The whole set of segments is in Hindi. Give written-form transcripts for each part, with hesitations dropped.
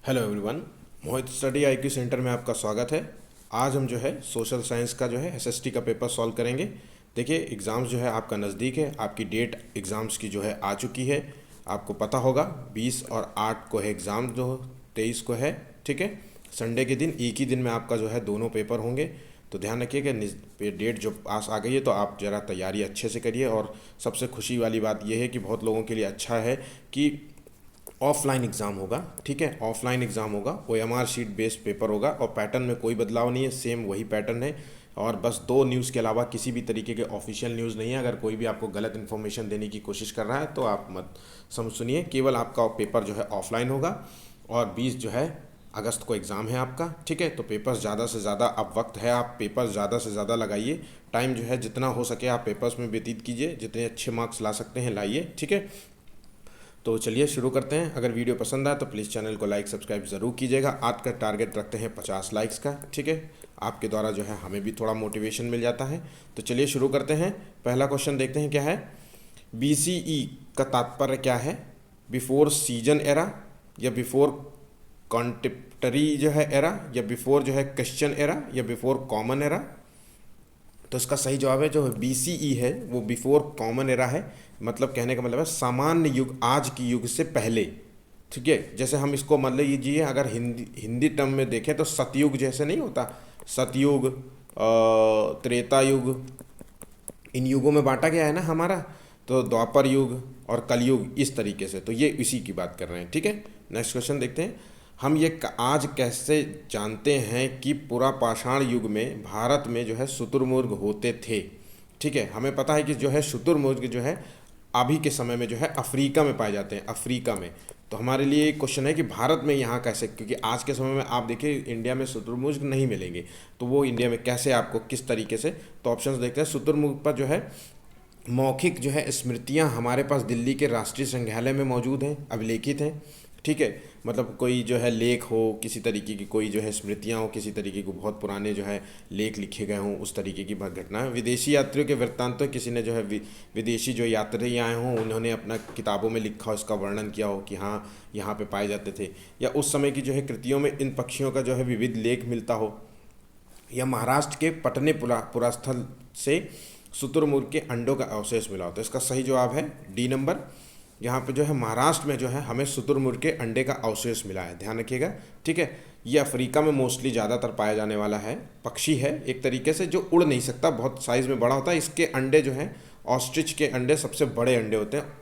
Hello everyone. Mohit study IQ centre में आपका स्वागत है। आज हम जो है सोशल साइंस का जो है एसएसटी का पेपर सॉल्व करेंगे। देखिए एग्ज़ाम्स जो है आपका नज़दीक है, आपकी डेट एग्ज़ाम्स की जो है आ चुकी है। आपको पता होगा 20 और 8 को है एग्ज़ाम, जो 23 को है। ठीक है, संडे के दिन एक ही दिन में आपका जो है दोनों पेपर होंगे। तो ध्यान रखिए कि डेट जो पास आ गई है तो आप ज़रा तैयारी अच्छे से करिए। और सबसे खुशी वाली बात यह है कि बहुत लोगों के लिए अच्छा है कि ऑफलाइन एग्ज़ाम होगा। ठीक है, ऑफलाइन एग्ज़ाम होगा, ओएमआर शीट बेस्ड पेपर होगा और पैटर्न में कोई बदलाव नहीं है, सेम वही पैटर्न है। और बस दो न्यूज़ के अलावा किसी भी तरीके के ऑफिशियल न्यूज़ नहीं है। अगर कोई भी आपको गलत इन्फॉर्मेशन देने की कोशिश कर रहा है तो आप मत सुनिए। केवल आपका पेपर जो है ऑफलाइन होगा और 20 जो है अगस्त को एग्ज़ाम है आपका। ठीक है, तो पेपर्स ज़्यादा से ज़्यादा अब वक्त है, आप पेपर ज़्यादा से ज़्यादा लगाइए। टाइम जो है जितना हो सके आप पेपर्स में व्यतीत कीजिए, जितने अच्छे मार्क्स ला सकते हैं लाइए। ठीक है, तो चलिए शुरू करते हैं। अगर वीडियो पसंद आए तो प्लीज़ चैनल को लाइक सब्सक्राइब ज़रूर कीजिएगा। आज का टारगेट रखते हैं 50 लाइक्स का। ठीक है, आपके द्वारा जो है हमें भी थोड़ा मोटिवेशन मिल जाता है। तो चलिए शुरू करते हैं। पहला क्वेश्चन देखते हैं क्या है। बीसीई का तात्पर्य क्या है? बिफोर सीजन एरा, या बिफोर कॉन्टेम्पररी जो है एरा, या बिफोर जो है क्रिश्चियन एरा, या बिफोर कॉमन एरा? तो इसका सही जवाब है जो बीसीई है वो बिफोर कॉमन एरा है। मतलब कहने का मतलब है सामान्य युग, आज की युग से पहले। ठीक है, जैसे हम इसको मान लीजिए, अगर हिंदी हिंदी टर्म में देखें तो सतयुग जैसे नहीं होता, सतयुग, त्रेता युग, इन युगों में बांटा गया है ना हमारा। तो द्वापर युग और कलयुग इस तरीके से, तो ये इसी की बात कर रहे हैं। ठीक है, नेक्स्ट क्वेश्चन देखते हैं। हम ये आज कैसे जानते हैं कि पूरा पाषाण युग में भारत में जो है शुतुरमुर्ग होते थे? ठीक है, हमें पता है कि जो है शुतुरमुर्ग जो है अभी के समय में जो है अफ्रीका में पाए जाते हैं, अफ्रीका में। तो हमारे लिए एक क्वेश्चन है कि भारत में यहाँ कैसे, क्योंकि आज के समय में आप देखिए इंडिया में शुतुरमुर्ग नहीं मिलेंगे, तो वो इंडिया में कैसे, आपको किस तरीके से? तो ऑप्शंस देखते हैं। शुतुरमुर्ग पर जो है मौखिक जो है स्मृतियाँ हमारे पास दिल्ली के राष्ट्रीय संग्रहालय में मौजूद हैं, अभिलेखित हैं। ठीक है, मतलब कोई जो है लेख हो, किसी तरीके की कोई जो है स्मृतियाँ हो, किसी तरीके को बहुत पुराने जो है लेख लिखे गए हों, उस तरीके की घटना है। विदेशी यात्रियों के वृत्तांत तो किसी ने जो है विदेशी जो यात्री आए हों उन्होंने अपना किताबों में लिखा हो, इसका वर्णन किया हो कि हाँ यहाँ पे पाए जाते थे। या उस समय की जो है कृतियों में इन पक्षियों का जो है विविध लेख मिलता हो। या महाराष्ट्र के पटने पुरास्थल से शुतुरमुर्ग के अंडों का अवशेष मिला होता है। इसका सही जवाब है डी नंबर। यहाँ पे जो है महाराष्ट्र में जो है हमें शुतुरमुर्ग के अंडे का अवशेष मिला है, ध्यान रखिएगा। ठीक है, ये अफ्रीका में मोस्टली ज़्यादातर पाया जाने वाला है पक्षी है, एक तरीके से जो उड़ नहीं सकता, बहुत साइज़ में बड़ा होता है। इसके अंडे जो हैं, ऑस्ट्रिच के अंडे सबसे बड़े अंडे होते हैं।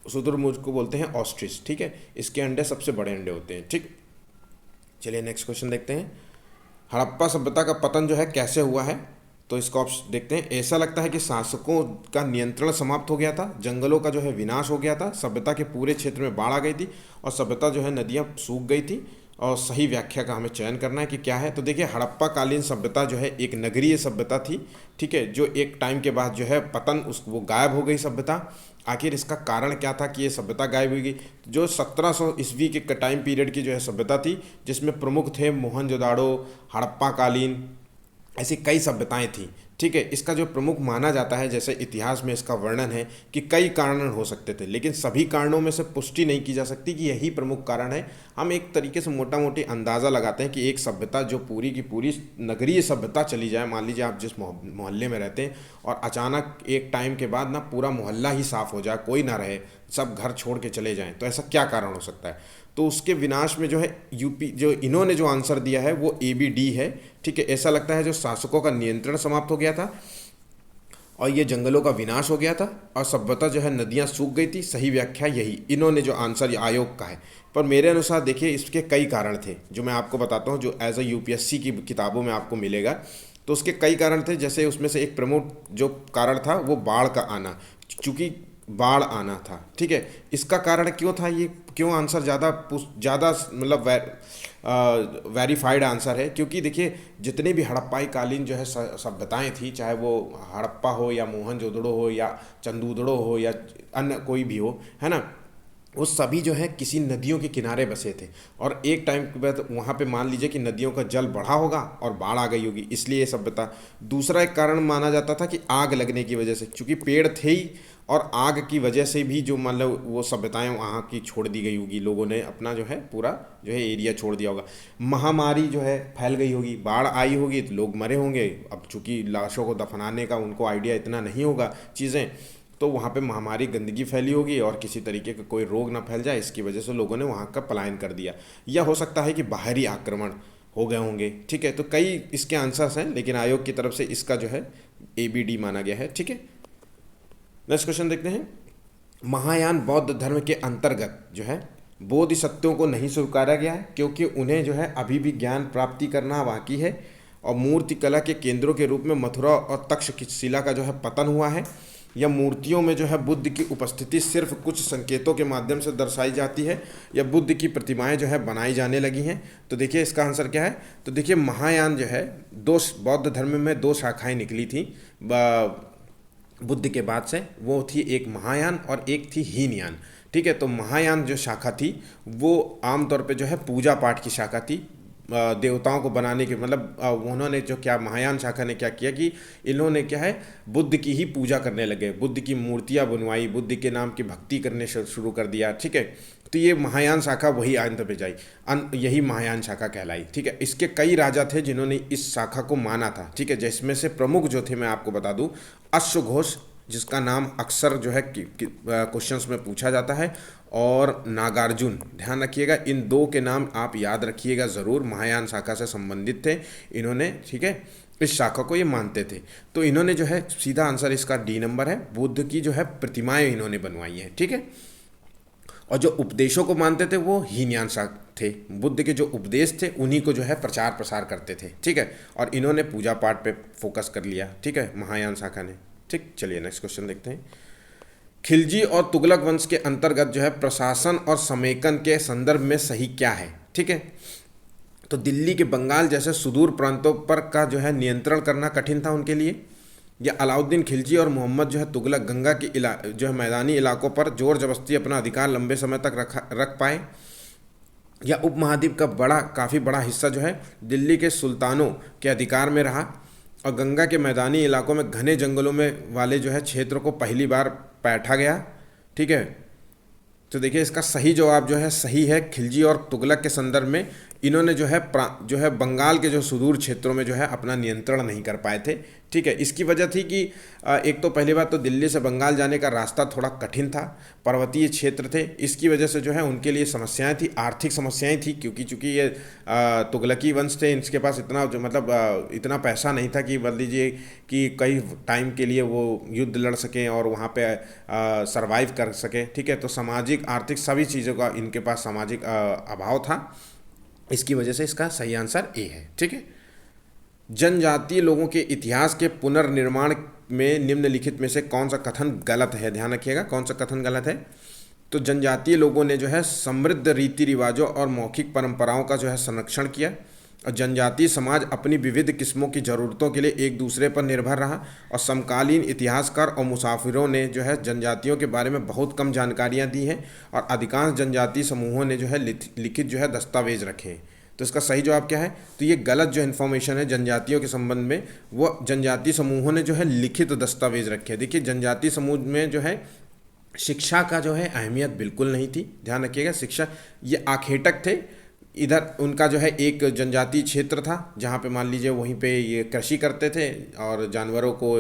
शुतुरमुर्ग को बोलते हैं ऑस्ट्रिच। ठीक है, इसके अंडे सबसे बड़े अंडे होते हैं। ठीक, चलिए नेक्स्ट क्वेश्चन देखते हैं। हड़प्पा सभ्यता का पतन जो है कैसे हुआ है? तो इसको आप देखते हैं। ऐसा लगता है कि शासकों का नियंत्रण समाप्त हो गया था, जंगलों का जो है विनाश हो गया था, सभ्यता के पूरे क्षेत्र में बाढ़ आ गई थी और सभ्यता जो है नदियाँ सूख गई थी। और सही व्याख्या का हमें चयन करना है कि क्या है। तो देखिए हड़प्पा कालीन सभ्यता जो है एक नगरीय सभ्यता थी। ठीक है, जो एक टाइम के बाद जो है पतन उस वो गायब हो गई सभ्यता। आखिर इसका कारण क्या था कि ये सभ्यता गायब हुई गई? जो 1700 ईस्वी के टाइम पीरियड की जो है सभ्यता थी, जिसमें प्रमुख थे मोहनजोदाड़ो, हड़प्पा कालीन, ऐसी कई सभ्यताएं थीं। ठीक है, इसका जो प्रमुख माना जाता है, जैसे इतिहास में इसका वर्णन है कि कई कारण हो सकते थे, लेकिन सभी कारणों में से पुष्टि नहीं की जा सकती कि यही प्रमुख कारण है। हम एक तरीके से मोटा मोटी अंदाज़ा लगाते हैं कि एक सभ्यता जो पूरी की पूरी नगरीय सभ्यता चली जाए, मान लीजिए आप जिस मोहल्ले में रहते हैं और अचानक एक टाइम के बाद ना पूरा मोहल्ला ही साफ़ हो जाए, कोई ना रहे, सब घर छोड़ के चले जाएं, तो ऐसा क्या कारण हो सकता है? तो उसके विनाश में जो है यूपी, जो इन्होंने जो आंसर दिया है वो ए बी डी है। ठीक है, ऐसा लगता है जो शासकों का नियंत्रण समाप्त हो गया था और ये जंगलों का विनाश हो गया था और सभ्यता जो है नदियाँ सूख गई थी। सही व्याख्या यही इन्होंने जो आंसर आयोग का है। पर मेरे अनुसार देखिए इसके कई कारण थे जो मैं आपको बताता हूँ, जो एज अ यूपीएससी की किताबों में आपको मिलेगा। तो उसके कई कारण थे, जैसे उसमें से एक प्रमुख जो कारण था वो बाढ़ का आना, चूँकि बाढ़ आना था। ठीक है, इसका कारण क्यों था, ये क्यों आंसर ज़्यादा मतलब वेरीफाइड आंसर है? क्योंकि देखिए जितने भी हड़प्पाई कालीन जो है सभ्यताएं थी, चाहे वो हड़प्पा हो या मोहनजोदड़ो हो या चंदूदड़ो हो या अन्य कोई भी हो, है ना, वो सभी जो है किसी नदियों के किनारे बसे थे। और एक टाइम के बाद वहाँ पे मान लीजिए कि नदियों का जल बढ़ा होगा और बाढ़ आ गई होगी, इसलिए ये सभ्यता। दूसरा एक कारण माना जाता था कि आग लगने की वजह से, क्योंकि पेड़ थे ही और आग की वजह से भी जो मतलब वो सभ्यताएं वहाँ की छोड़ दी गई होगी, लोगों ने अपना जो है पूरा जो है एरिया छोड़ दिया होगा। महामारी जो है फैल गई होगी, बाढ़ आई होगी तो लोग मरे होंगे। अब चूंकि लाशों को दफनाने का उनको आइडिया इतना नहीं होगा चीज़ें, तो वहाँ पे महामारी गंदगी फैली होगी और किसी तरीके का कोई रोग ना फैल जाए, इसकी वजह से लोगों ने वहाँ का पलायन कर दिया। या हो सकता है कि बाहरी आक्रमण हो गए होंगे। ठीक है, तो कई इसके आंसर्स हैं, लेकिन आयोग की तरफ से इसका जो है ABD माना गया है। ठीक है, नेक्स्ट क्वेश्चन देखते हैं। महायान बौद्ध धर्म के अंतर्गत जो है बोधिसत्वों को नहीं स्वीकारा गया है, क्योंकि उन्हें जो है अभी भी ज्ञान प्राप्ति करना बाकी है। और मूर्ति कला के केंद्रों के रूप में मथुरा और तक्षशिला का जो है पतन हुआ है। या मूर्तियों में जो है बुद्ध की उपस्थिति सिर्फ कुछ संकेतों के माध्यम से दर्शाई जाती है, या बुद्ध की प्रतिमाएं जो है बनाई जाने लगी हैं। तो देखिए इसका आंसर क्या है। तो देखिए महायान जो है बौद्ध धर्म में दो शाखाएं निकली थी बुद्ध के बाद से। वो थी एक महायान और एक थी हीनयान। ठीक है, तो महायान जो शाखा थी वो आमतौर पे जो है पूजा पाठ की शाखा थी, देवताओं को बनाने की, मतलब उन्होंने जो क्या महायान शाखा ने क्या किया कि इन्होंने क्या है बुद्ध की ही पूजा करने लगे, बुद्ध की मूर्तियां बनवाई, बुद्ध के नाम की भक्ति करने शुरू कर दिया। ठीक है, तो ये महायान शाखा वही अंत पे जाई, यही महायान शाखा कहलाई। ठीक है, इसके कई राजा थे जिन्होंने इस शाखा को माना था। ठीक है, जिसमें से प्रमुख जो थे मैं आपको बता दूं, अश्वघोष, जिसका नाम अक्सर जो है क्वेश्चंस में पूछा जाता है, और नागार्जुन। ध्यान रखिएगा, इन दो के नाम आप याद रखिएगा ज़रूर, महायान शाखा से संबंधित थे इन्होंने। ठीक है, इस शाखा को ये मानते थे। तो इन्होंने जो है सीधा आंसर इसका D नंबर है, बुद्ध की जो है प्रतिमाएं इन्होंने बनवाई हैं। ठीक है, और जो उपदेशों को मानते थे वो हीनयान शाखा थे, बुद्ध के जो उपदेश थे उन्हीं को जो है प्रचार प्रसार करते थे। ठीक है, और इन्होंने पूजा पाठ पे फोकस कर लिया। ठीक है, महायान शाखा ने। ठीक, चलिए नेक्स्ट क्वेश्चन देखते हैं। खिलजी और तुगलक वंश के अंतर्गत जो है प्रशासन और समेकन के संदर्भ में सही क्या है। ठीक है, तो दिल्ली के बंगाल जैसे सुदूर प्रांतों पर का जो है नियंत्रण करना कठिन था उनके लिए, या अलाउद्दीन खिलजी और मोहम्मद जो है तुगलक गंगा की जो है मैदानी इलाकों पर जोर जबरदस्ती अपना अधिकार लंबे समय तक रख पाए, या उपमहाद्वीप का काफ़ी बड़ा हिस्सा जो है दिल्ली के सुल्तानों के अधिकार में रहा, और गंगा के मैदानी इलाकों में घने जंगलों में वाले जो है क्षेत्र को पहली बार बैठा गया। ठीक है, तो देखिए इसका सही जवाब जो है सही है, खिलजी और तुगलक के संदर्भ में इन्होंने जो है बंगाल के जो सुदूर क्षेत्रों में जो है अपना नियंत्रण नहीं कर पाए थे। ठीक है, इसकी वजह थी कि एक तो पहली बात तो दिल्ली से बंगाल जाने का रास्ता थोड़ा कठिन था, पर्वतीय क्षेत्र थे, इसकी वजह से जो है उनके लिए समस्याएं थी, आर्थिक समस्याएं थी, क्योंकि चूंकि ये तुगलकी वंश थे, इनके पास इतना मतलब इतना पैसा नहीं था कि मान लीजिए कि कई टाइम के लिए वो युद्ध लड़ सकें और वहाँ पे सरवाइव कर सकें। ठीक है, तो सामाजिक आर्थिक सभी चीज़ों का इनके पास सामाजिक अभाव था, इसकी वजह से इसका सही आंसर A है। ठीक है, जनजातीय लोगों के इतिहास के पुनर्निर्माण में निम्नलिखित में से कौन सा कथन गलत है। ध्यान रखिएगा कौन सा कथन गलत है। तो जनजातीय लोगों ने जो है समृद्ध रीति रिवाजों और मौखिक परंपराओं का जो है संरक्षण किया, और जनजातीय समाज अपनी विविध किस्मों की ज़रूरतों के लिए एक दूसरे पर निर्भर रहा, और समकालीन इतिहासकार और मुसाफिरों ने जो है जनजातियों के बारे में बहुत कम जानकारियां दी हैं, और अधिकांश जनजातीय समूहों ने जो है लिखित जो है दस्तावेज रखे हैं। तो इसका सही जवाब क्या है। तो ये गलत जो इन्फॉर्मेशन है जनजातियों के संबंध में, वो जनजातीय समूहों ने जो है लिखित दस्तावेज रखे हैं। देखिए जनजातीय समूह में जो है शिक्षा का जो है अहमियत बिल्कुल नहीं थी। ध्यान रखिएगा, शिक्षा ये आखेटक थे। इधर उनका जो है एक जनजातीय क्षेत्र था जहाँ पे मान लीजिए वहीं पे ये कृषि करते थे और जानवरों को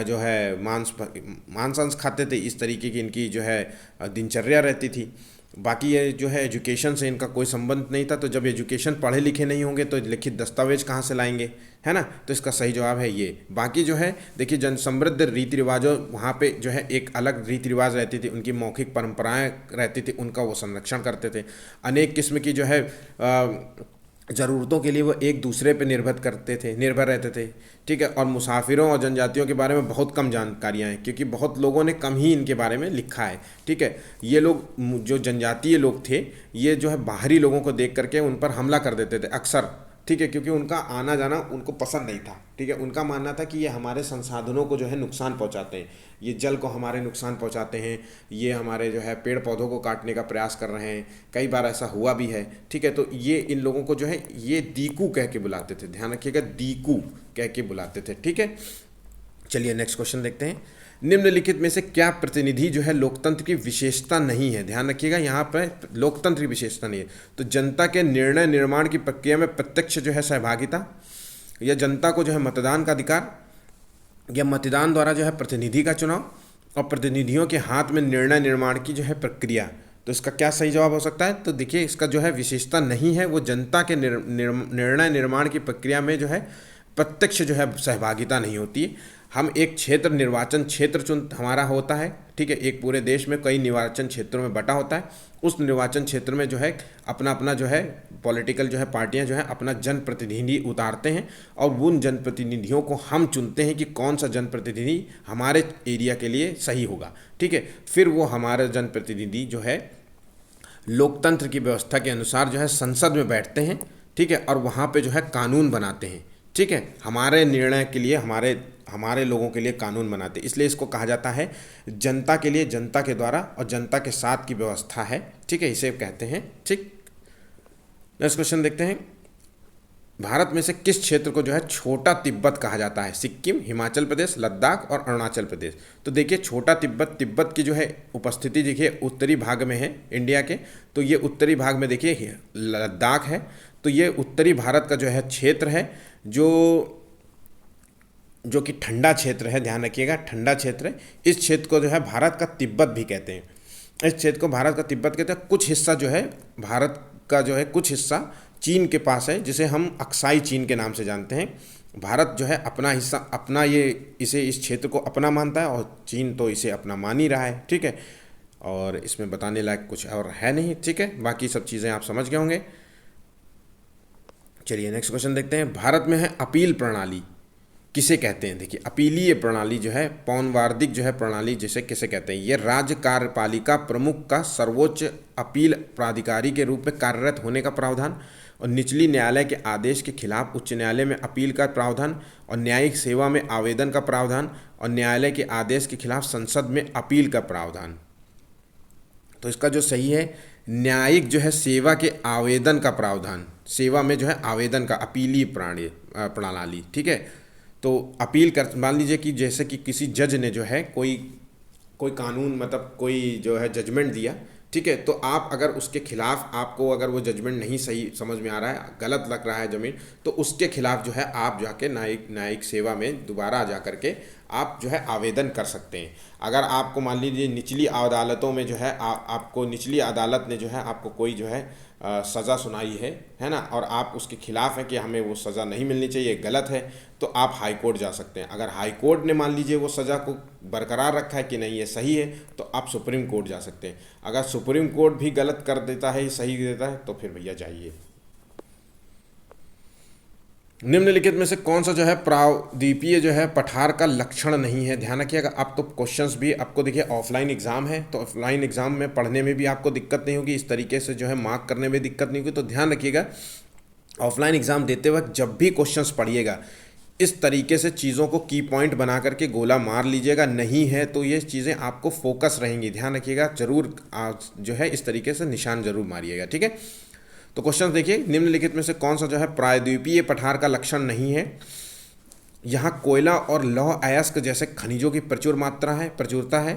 जो है मांस खाते थे। इस तरीके की इनकी जो है दिनचर्या रहती थी। बाकी ये जो है एजुकेशन से इनका कोई संबंध नहीं था। तो जब एजुकेशन पढ़े लिखे नहीं होंगे तो लिखित दस्तावेज कहाँ से लाएंगे, है ना। तो इसका सही जवाब है ये। बाकी जो है देखिए जन समृद्ध रीति रिवाजों, वहाँ पे जो है एक अलग रीति रिवाज रहती थी, उनकी मौखिक परंपराएं रहती थी, उनका वो संरक्षण करते थे। अनेक किस्म की जो है ज़रूरतों के लिए वो एक दूसरे पे निर्भर रहते थे। ठीक है, और मुसाफिरों और जनजातियों के बारे में बहुत कम जानकारियाँ हैं, क्योंकि बहुत लोगों ने कम ही इनके बारे में लिखा है। ठीक है, ये लोग जो जनजातीय लोग थे ये जो है बाहरी लोगों को देख करके उन पर हमला कर देते थे अक्सर। ठीक है, क्योंकि उनका आना जाना उनको पसंद नहीं था। ठीक है, उनका मानना था कि ये हमारे संसाधनों को जो है नुकसान पहुंचाते हैं, ये जल को हमारे नुकसान पहुंचाते हैं, ये हमारे जो है पेड़ पौधों को काटने का प्रयास कर रहे हैं। कई बार ऐसा हुआ भी है। ठीक है, तो ये इन लोगों को जो है ये दीकू कह के बुलाते थे। ध्यान रखिएगा, दीकू कह के बुलाते थे। ठीक है, चलिए नेक्स्ट क्वेश्चन देखते हैं। निम्नलिखित में से क्या प्रतिनिधि जो है लोकतंत्र की विशेषता नहीं है? ध्यान रखिएगा, यहाँ पर लोकतंत्र की विशेषता नहीं है। तो जनता के निर्णय निर्माण की प्रक्रिया में प्रत्यक्ष जो है सहभागिता, या जनता को जो है मतदान का अधिकार, या मतदान द्वारा जो है प्रतिनिधि का चुनाव, और प्रतिनिधियों के हाथ में निर्णय निर्माण की जो है प्रक्रिया। तो इसका क्या सही जवाब हो सकता है? तो देखिए, इसका जो है विशेषता नहीं है, वो जनता के निर्णय निर्माण की प्रक्रिया में जो है प्रत्यक्ष जो है सहभागिता नहीं होती है। हम एक क्षेत्र, निर्वाचन क्षेत्र हमारा होता है, ठीक है, एक पूरे देश में कई निर्वाचन क्षेत्रों में बटा होता है। उस निर्वाचन क्षेत्र में जो है अपना अपना जो है पॉलिटिकल जो है पार्टियां जो है अपना जनप्रतिनिधि उतारते हैं, और उन जनप्रतिनिधियों को हम चुनते हैं कि कौन सा जनप्रतिनिधि हमारे एरिया के लिए सही होगा, ठीक है। फिर वो हमारे जनप्रतिनिधि जो है लोकतंत्र की व्यवस्था के अनुसार जो है संसद में बैठते हैं, ठीक है, और वहाँ पे जो है कानून बनाते हैं, ठीक है, हमारे निर्णय के लिए, हमारे लोगों के लिए कानून बनाते हैं। इसलिए इसको कहा जाता है जनता के लिए, जनता के द्वारा और जनता के साथ की व्यवस्था है, ठीक है, इसे कहते हैं, ठीक। नेक्स्ट क्वेश्चन देखते हैं। भारत में से किस क्षेत्र को जो है छोटा तिब्बत कहा जाता है? सिक्किम, हिमाचल प्रदेश, लद्दाख और अरुणाचल प्रदेश। तो देखिए, छोटा तिब्बत की जो है उपस्थिति देखिए उत्तरी भाग में है इंडिया के। तो ये उत्तरी भाग में देखिए लद्दाख है। तो ये उत्तरी भारत का जो है क्षेत्र है, जो कि ठंडा क्षेत्र है, ध्यान रखिएगा, ठंडा क्षेत्र है। इस क्षेत्र को जो है भारत का तिब्बत भी कहते हैं। इस क्षेत्र को भारत का तिब्बत कहते हैं। कुछ हिस्सा जो है भारत का जो है कुछ हिस्सा चीन के पास है, जिसे हम अक्साई चीन के नाम से जानते हैं। भारत जो है अपना हिस्सा, अपना इस क्षेत्र को अपना मानता है, और चीन तो इसे अपना मान ही रहा है, ठीक है। और इसमें बताने लायक कुछ और है नहीं, ठीक है, बाकी सब चीज़ें आप समझ गए होंगे। चलिए नेक्स्ट क्वेश्चन देखते हैं। भारत में है अपील प्रणाली, किसे कहते हैं? देखिए, अपीलीय प्रणाली जो है, पौनवार्दिक जो है प्रणाली जिसे किसे कहते हैं? ये राज्य कार्यपालिका प्रमुख का सर्वोच्च अपील प्राधिकारी के रूप में कार्यरत होने का प्रावधान, और निचली न्यायालय के आदेश के खिलाफ उच्च न्यायालय में अपील का प्रावधान, और न्यायिक सेवा में आवेदन का प्रावधान, और न्यायालय के आदेश के खिलाफ संसद में अपील का प्रावधान। तो इसका जो सही है, न्यायिक जो है सेवा के आवेदन का प्रावधान, सेवा में जो है आवेदन का, अपीलीय प्रणाली, ठीक है। तो अपील कर, मान लीजिए कि जैसे कि किसी जज ने जो है कोई कानून, मतलब कोई जो है जजमेंट दिया, ठीक है, तो आप अगर उसके खिलाफ, आपको अगर वो जजमेंट नहीं सही समझ में आ रहा है, गलत लग रहा है जमीन, तो उसके खिलाफ जो है आप जाके न्यायिक सेवा में दोबारा जा करके आप जो है आवेदन कर सकते हैं। अगर आपको मान लीजिए निचली अदालतों में जो है आपको निचली अदालत ने जो है आपको कोई जो है सज़ा सुनाई है ना, और आप उसके खिलाफ है कि हमें वो सज़ा नहीं मिलनी चाहिए, गलत है, तो आप हाई कोर्ट जा सकते हैं। अगर हाई कोर्ट ने मान लीजिए वो सज़ा को बरकरार रखा है कि नहीं ये सही है, तो आप सुप्रीम कोर्ट जा सकते हैं। अगर सुप्रीम कोर्ट भी गलत कर देता है, सही देता है, तो फिर भैया जाइए। निम्नलिखित में से कौन सा जो है प्रावदीपीय जो है पठार का लक्षण नहीं है? ध्यान रखिएगा, आपको क्वेश्चंस भी आपको देखिए ऑफलाइन एग्जाम है, तो ऑफलाइन एग्जाम में पढ़ने में भी आपको दिक्कत नहीं होगी, इस तरीके से जो है मार्क करने में दिक्कत नहीं होगी। तो ध्यान रखिएगा, ऑफलाइन एग्जाम देते वक्त जब भी क्वेश्चंस पढ़िएगा, इस तरीके से चीज़ों को की पॉइंट बना करके गोला मार लीजिएगा, नहीं है तो ये चीज़ें आपको फोकस रहेंगी। ध्यान रखिएगा, जरूर जो है इस तरीके से निशान जरूर मारिएगा, ठीक है। तो क्वेश्चन देखिए, निम्नलिखित में से कौन सा जो है प्रायद्वीपीय पठार का लक्षण नहीं है? यहाँ कोयला और लौह अयस्क जैसे खनिजों की प्रचुरता है,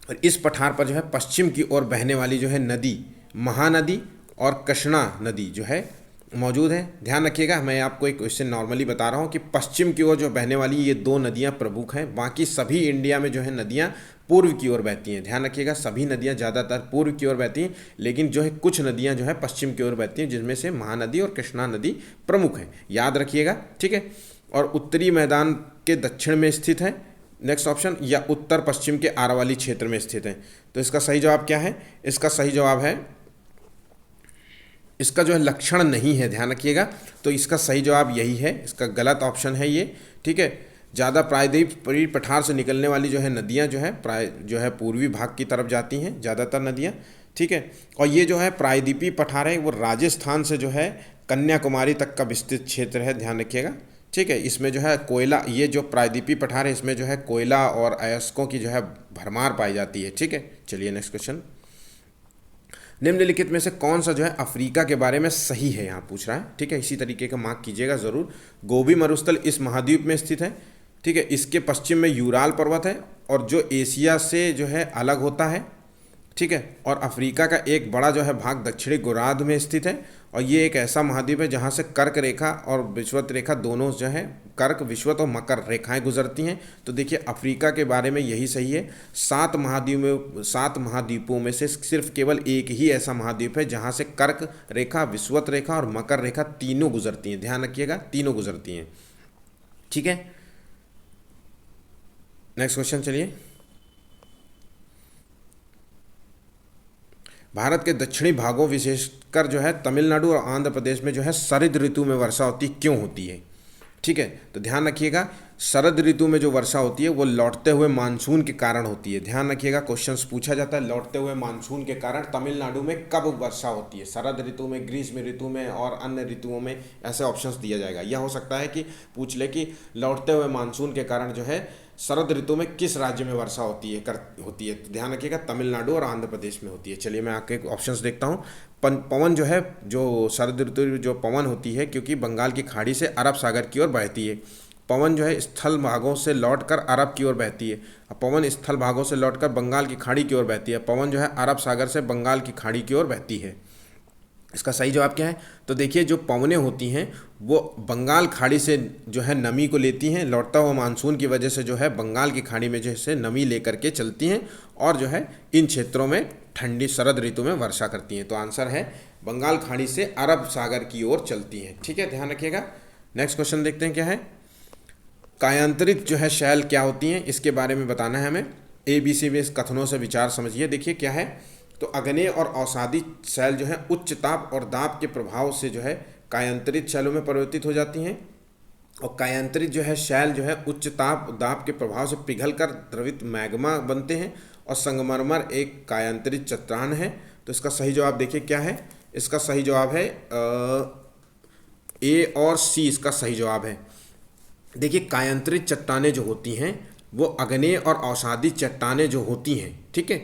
और इस पठार पर जो है पश्चिम की ओर बहने वाली जो है नदी, महानदी और कृष्णा नदी जो है मौजूद है। ध्यान रखिएगा, मैं आपको एक क्वेश्चन नॉर्मली बता रहा हूँ कि पश्चिम की ओर जो बहने वाली ये दो नदियाँ प्रमुख हैं, बाकी सभी इंडिया में जो है नदियाँ पूर्व की ओर बहती हैं। ध्यान रखिएगा, सभी नदियाँ ज़्यादातर पूर्व की ओर बहती हैं, लेकिन जो है कुछ नदियाँ जो है पश्चिम की ओर बहती हैं, जिनमें से महानदी और कृष्णा नदी प्रमुख हैं, याद रखिएगा, ठीक है। और उत्तरी मैदान के दक्षिण में स्थित है, नेक्स्ट ऑप्शन, या उत्तर पश्चिम के आरावली क्षेत्र में स्थित है। तो इसका सही जवाब क्या है? इसका सही जवाब है, इसका जो है लक्षण नहीं है, ध्यान रखिएगा। तो इसका सही जवाब यही है, इसका गलत ऑप्शन है ये, ठीक है। ज़्यादा प्रायद्वीपीय पठार से निकलने वाली जो है नदियाँ जो है पूर्वी भाग की तरफ जाती हैं ज़्यादातर नदियाँ, ठीक है। और ये जो है प्रायद्वीपीय पठार है, वो राजस्थान से जो है कन्याकुमारी तक का विस्तृत क्षेत्र है, ध्यान रखिएगा, ठीक है। इसमें जो है कोयला, ये जो प्रायद्वीपीय पठार है, इसमें जो है कोयला और अयस्कों की जो है भरमार पाई जाती है, ठीक है। चलिए नेक्स्ट क्वेश्चन। निम्नलिखित में से कौन सा जो है अफ्रीका के बारे में सही है, यहाँ पूछ रहा है, ठीक है। इसी तरीके का मार्क कीजिएगा ज़रूर। गोबी मरुस्थल इस महाद्वीप में स्थित है, ठीक है। इसके पश्चिम में यूराल पर्वत है, और जो एशिया से जो है अलग होता है, ठीक है। और अफ्रीका का एक बड़ा जो है भाग दक्षिणी गोलार्ध में स्थित है, और ये एक ऐसा महाद्वीप है जहाँ से कर्क रेखा और विषुवत रेखा दोनों जो है, कर्क विषुवत और मकर रेखाएं गुजरती हैं। तो देखिए अफ्रीका के बारे में यही सही है। 7 महाद्वीपों में से सिर्फ केवल एक ही ऐसा महाद्वीप है जहाँ से कर्क रेखा, विषुवत रेखा और मकर रेखा तीनों गुजरती हैं। ध्यान रखिएगा, तीनों गुजरती हैं, ठीक है। नेक्स्ट क्वेश्चन चलिए। भारत के दक्षिणी भागों विशेषकर जो है तमिलनाडु और आंध्र प्रदेश में जो है शरद ऋतु में वर्षा होती क्यों होती है, ठीक है। तो ध्यान रखिएगा, शरद ऋतु में जो वर्षा होती है वो लौटते हुए मानसून के कारण होती है। ध्यान रखिएगा, क्वेश्चंस पूछा जाता है लौटते हुए मानसून के कारण तमिलनाडु में कब वर्षा होती है, शरद ऋतु में, ग्रीष्म ऋतु में और अन्य ऋतुओं में, ऐसे ऑप्शंस दिया जाएगा। यह हो सकता है कि पूछ ले कि लौटते हुए मानसून के कारण जो है शरद ऋतु में किस राज्य में वर्षा होती है तो ध्यान रखिएगा तमिलनाडु और आंध्र प्रदेश में होती है। चलिए मैं आपके ऑप्शंस देखता हूँ। पवन जो है, जो शरद ऋतु जो पवन होती है, क्योंकि बंगाल की खाड़ी से अरब सागर की ओर बहती है। पवन जो है स्थल भागों से लौटकर अरब की ओर बहती है। पवन स्थल भागों से लौटकर बंगाल की खाड़ी की ओर बहती है। पवन जो है अरब सागर से बंगाल की खाड़ी की ओर बहती है। इसका सही जवाब क्या है? तो देखिए जो पवनें होती हैं वो बंगाल खाड़ी से जो है नमी को लेती हैं, लौटता हुआ मानसून की वजह से जो है बंगाल की खाड़ी में जैसे नमी लेकर के चलती हैं और जो है इन क्षेत्रों में ठंडी शरद ऋतु में वर्षा करती हैं। तो आंसर है बंगाल खाड़ी से अरब सागर की ओर चलती हैं, ठीक है, ध्यान रखिएगा। नेक्स्ट क्वेश्चन देखते हैं क्या है। कायांतरित जो है शैल क्या होती हैं, इसके बारे में बताना है हमें। ABC में इस कथनों से विचार समझिए। देखिए क्या है, तो अग्नेय और अवसादी शैल जो है उच्च ताप और दाब के प्रभाव से जो है कायांतरित शैलों में परिवर्तित हो जाती हैं। और कायांतरित जो है शैल जो है उच्च ताप दाब के प्रभाव से पिघलकर द्रवित मैग्मा बनते हैं। और संगमरमर एक कायांतरित चट्टान है। तो इसका सही जवाब देखिए क्या है। इसका सही जवाब है A और C इसका सही जवाब है। देखिए कायांतरित चट्टानें जो होती हैं वो अग्नेय और अवसादी चट्टानें जो होती हैं, ठीक है।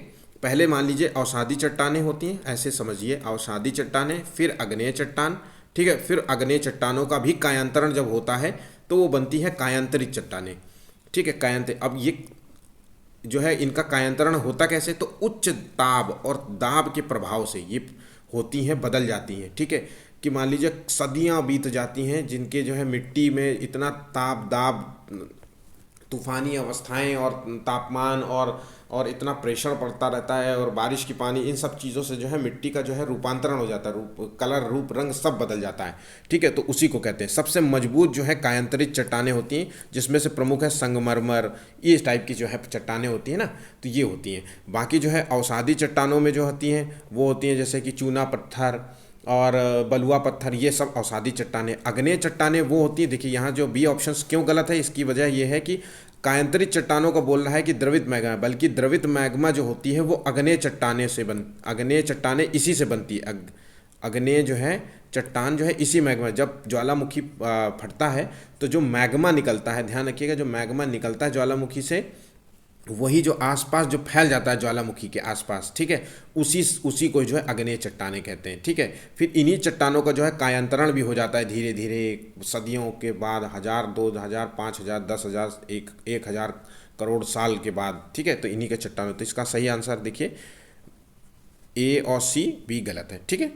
पहले मान लीजिए अवसादी चट्टानें होती हैं, ऐसे समझिए, अवसादी चट्टानें, फिर अग्नेय चट्टान, ठीक है। फिर अग्नेय चट्टानों का भी कायांतरण जब होता है तो वो बनती है कायांतरित चट्टानें, ठीक है। कायांतरित, अब ये जो है इनका कायांतरण होता कैसे, तो उच्च ताप और दाब के प्रभाव से ये होती हैं, बदल जाती हैं, ठीक है। कि मान लीजिए सदियां बीत जाती हैं जिनके जो है मिट्टी में इतना ताप दाब, तूफानी अवस्थाएं और तापमान और इतना प्रेशर पड़ता रहता है और बारिश की पानी, इन सब चीज़ों से जो है मिट्टी का जो है रूपांतरण हो जाता है, कलर, रूप, रंग सब बदल जाता है, ठीक है। तो उसी को कहते हैं। सबसे मजबूत जो है कायांतरित चट्टानें होती हैं, जिसमें से प्रमुख है संगमरमर, ये टाइप की जो है चट्टानें होती हैं ना, तो ये होती हैं। बाकी जो है अवसादी चट्टानों में जो होती हैं वो होती हैं जैसे कि चूना पत्थर और बलुआ पत्थर, ये सब अवसादी चट्टानें। अग्नेय चट्टानें वो होती है, देखिए यहाँ जो बी ऑप्शन क्यों गलत है, इसकी वजह ये है कि कायांतरित चट्टानों को बोल रहा है कि द्रवित मैग्मा, बल्कि द्रवित मैग्मा जो होती है वो अग्नेय चट्टानें इसी से बनती है। अग्नेय जो है चट्टान जो है इसी मैग्मा, जब ज्वालामुखी फटता है तो जो मैग्मा निकलता है, ध्यान रखिएगा, जो मैग्मा निकलता है ज्वालामुखी से, वही जो आसपास जो फैल जाता है ज्वालामुखी के आसपास, ठीक है, उसी को जो है अग्नेय चट्टानें कहते हैं, ठीक है। फिर इन्हीं चट्टानों का जो है कायांतरण भी हो जाता है धीरे धीरे सदियों के बाद, 1000, 2000, 5000, 10,000, 1,000 करोड़ साल के बाद, ठीक है। तो इन्हीं के चट्टानों, तो इसका सही आंसर देखिए A और C, B गलत है, ठीक है।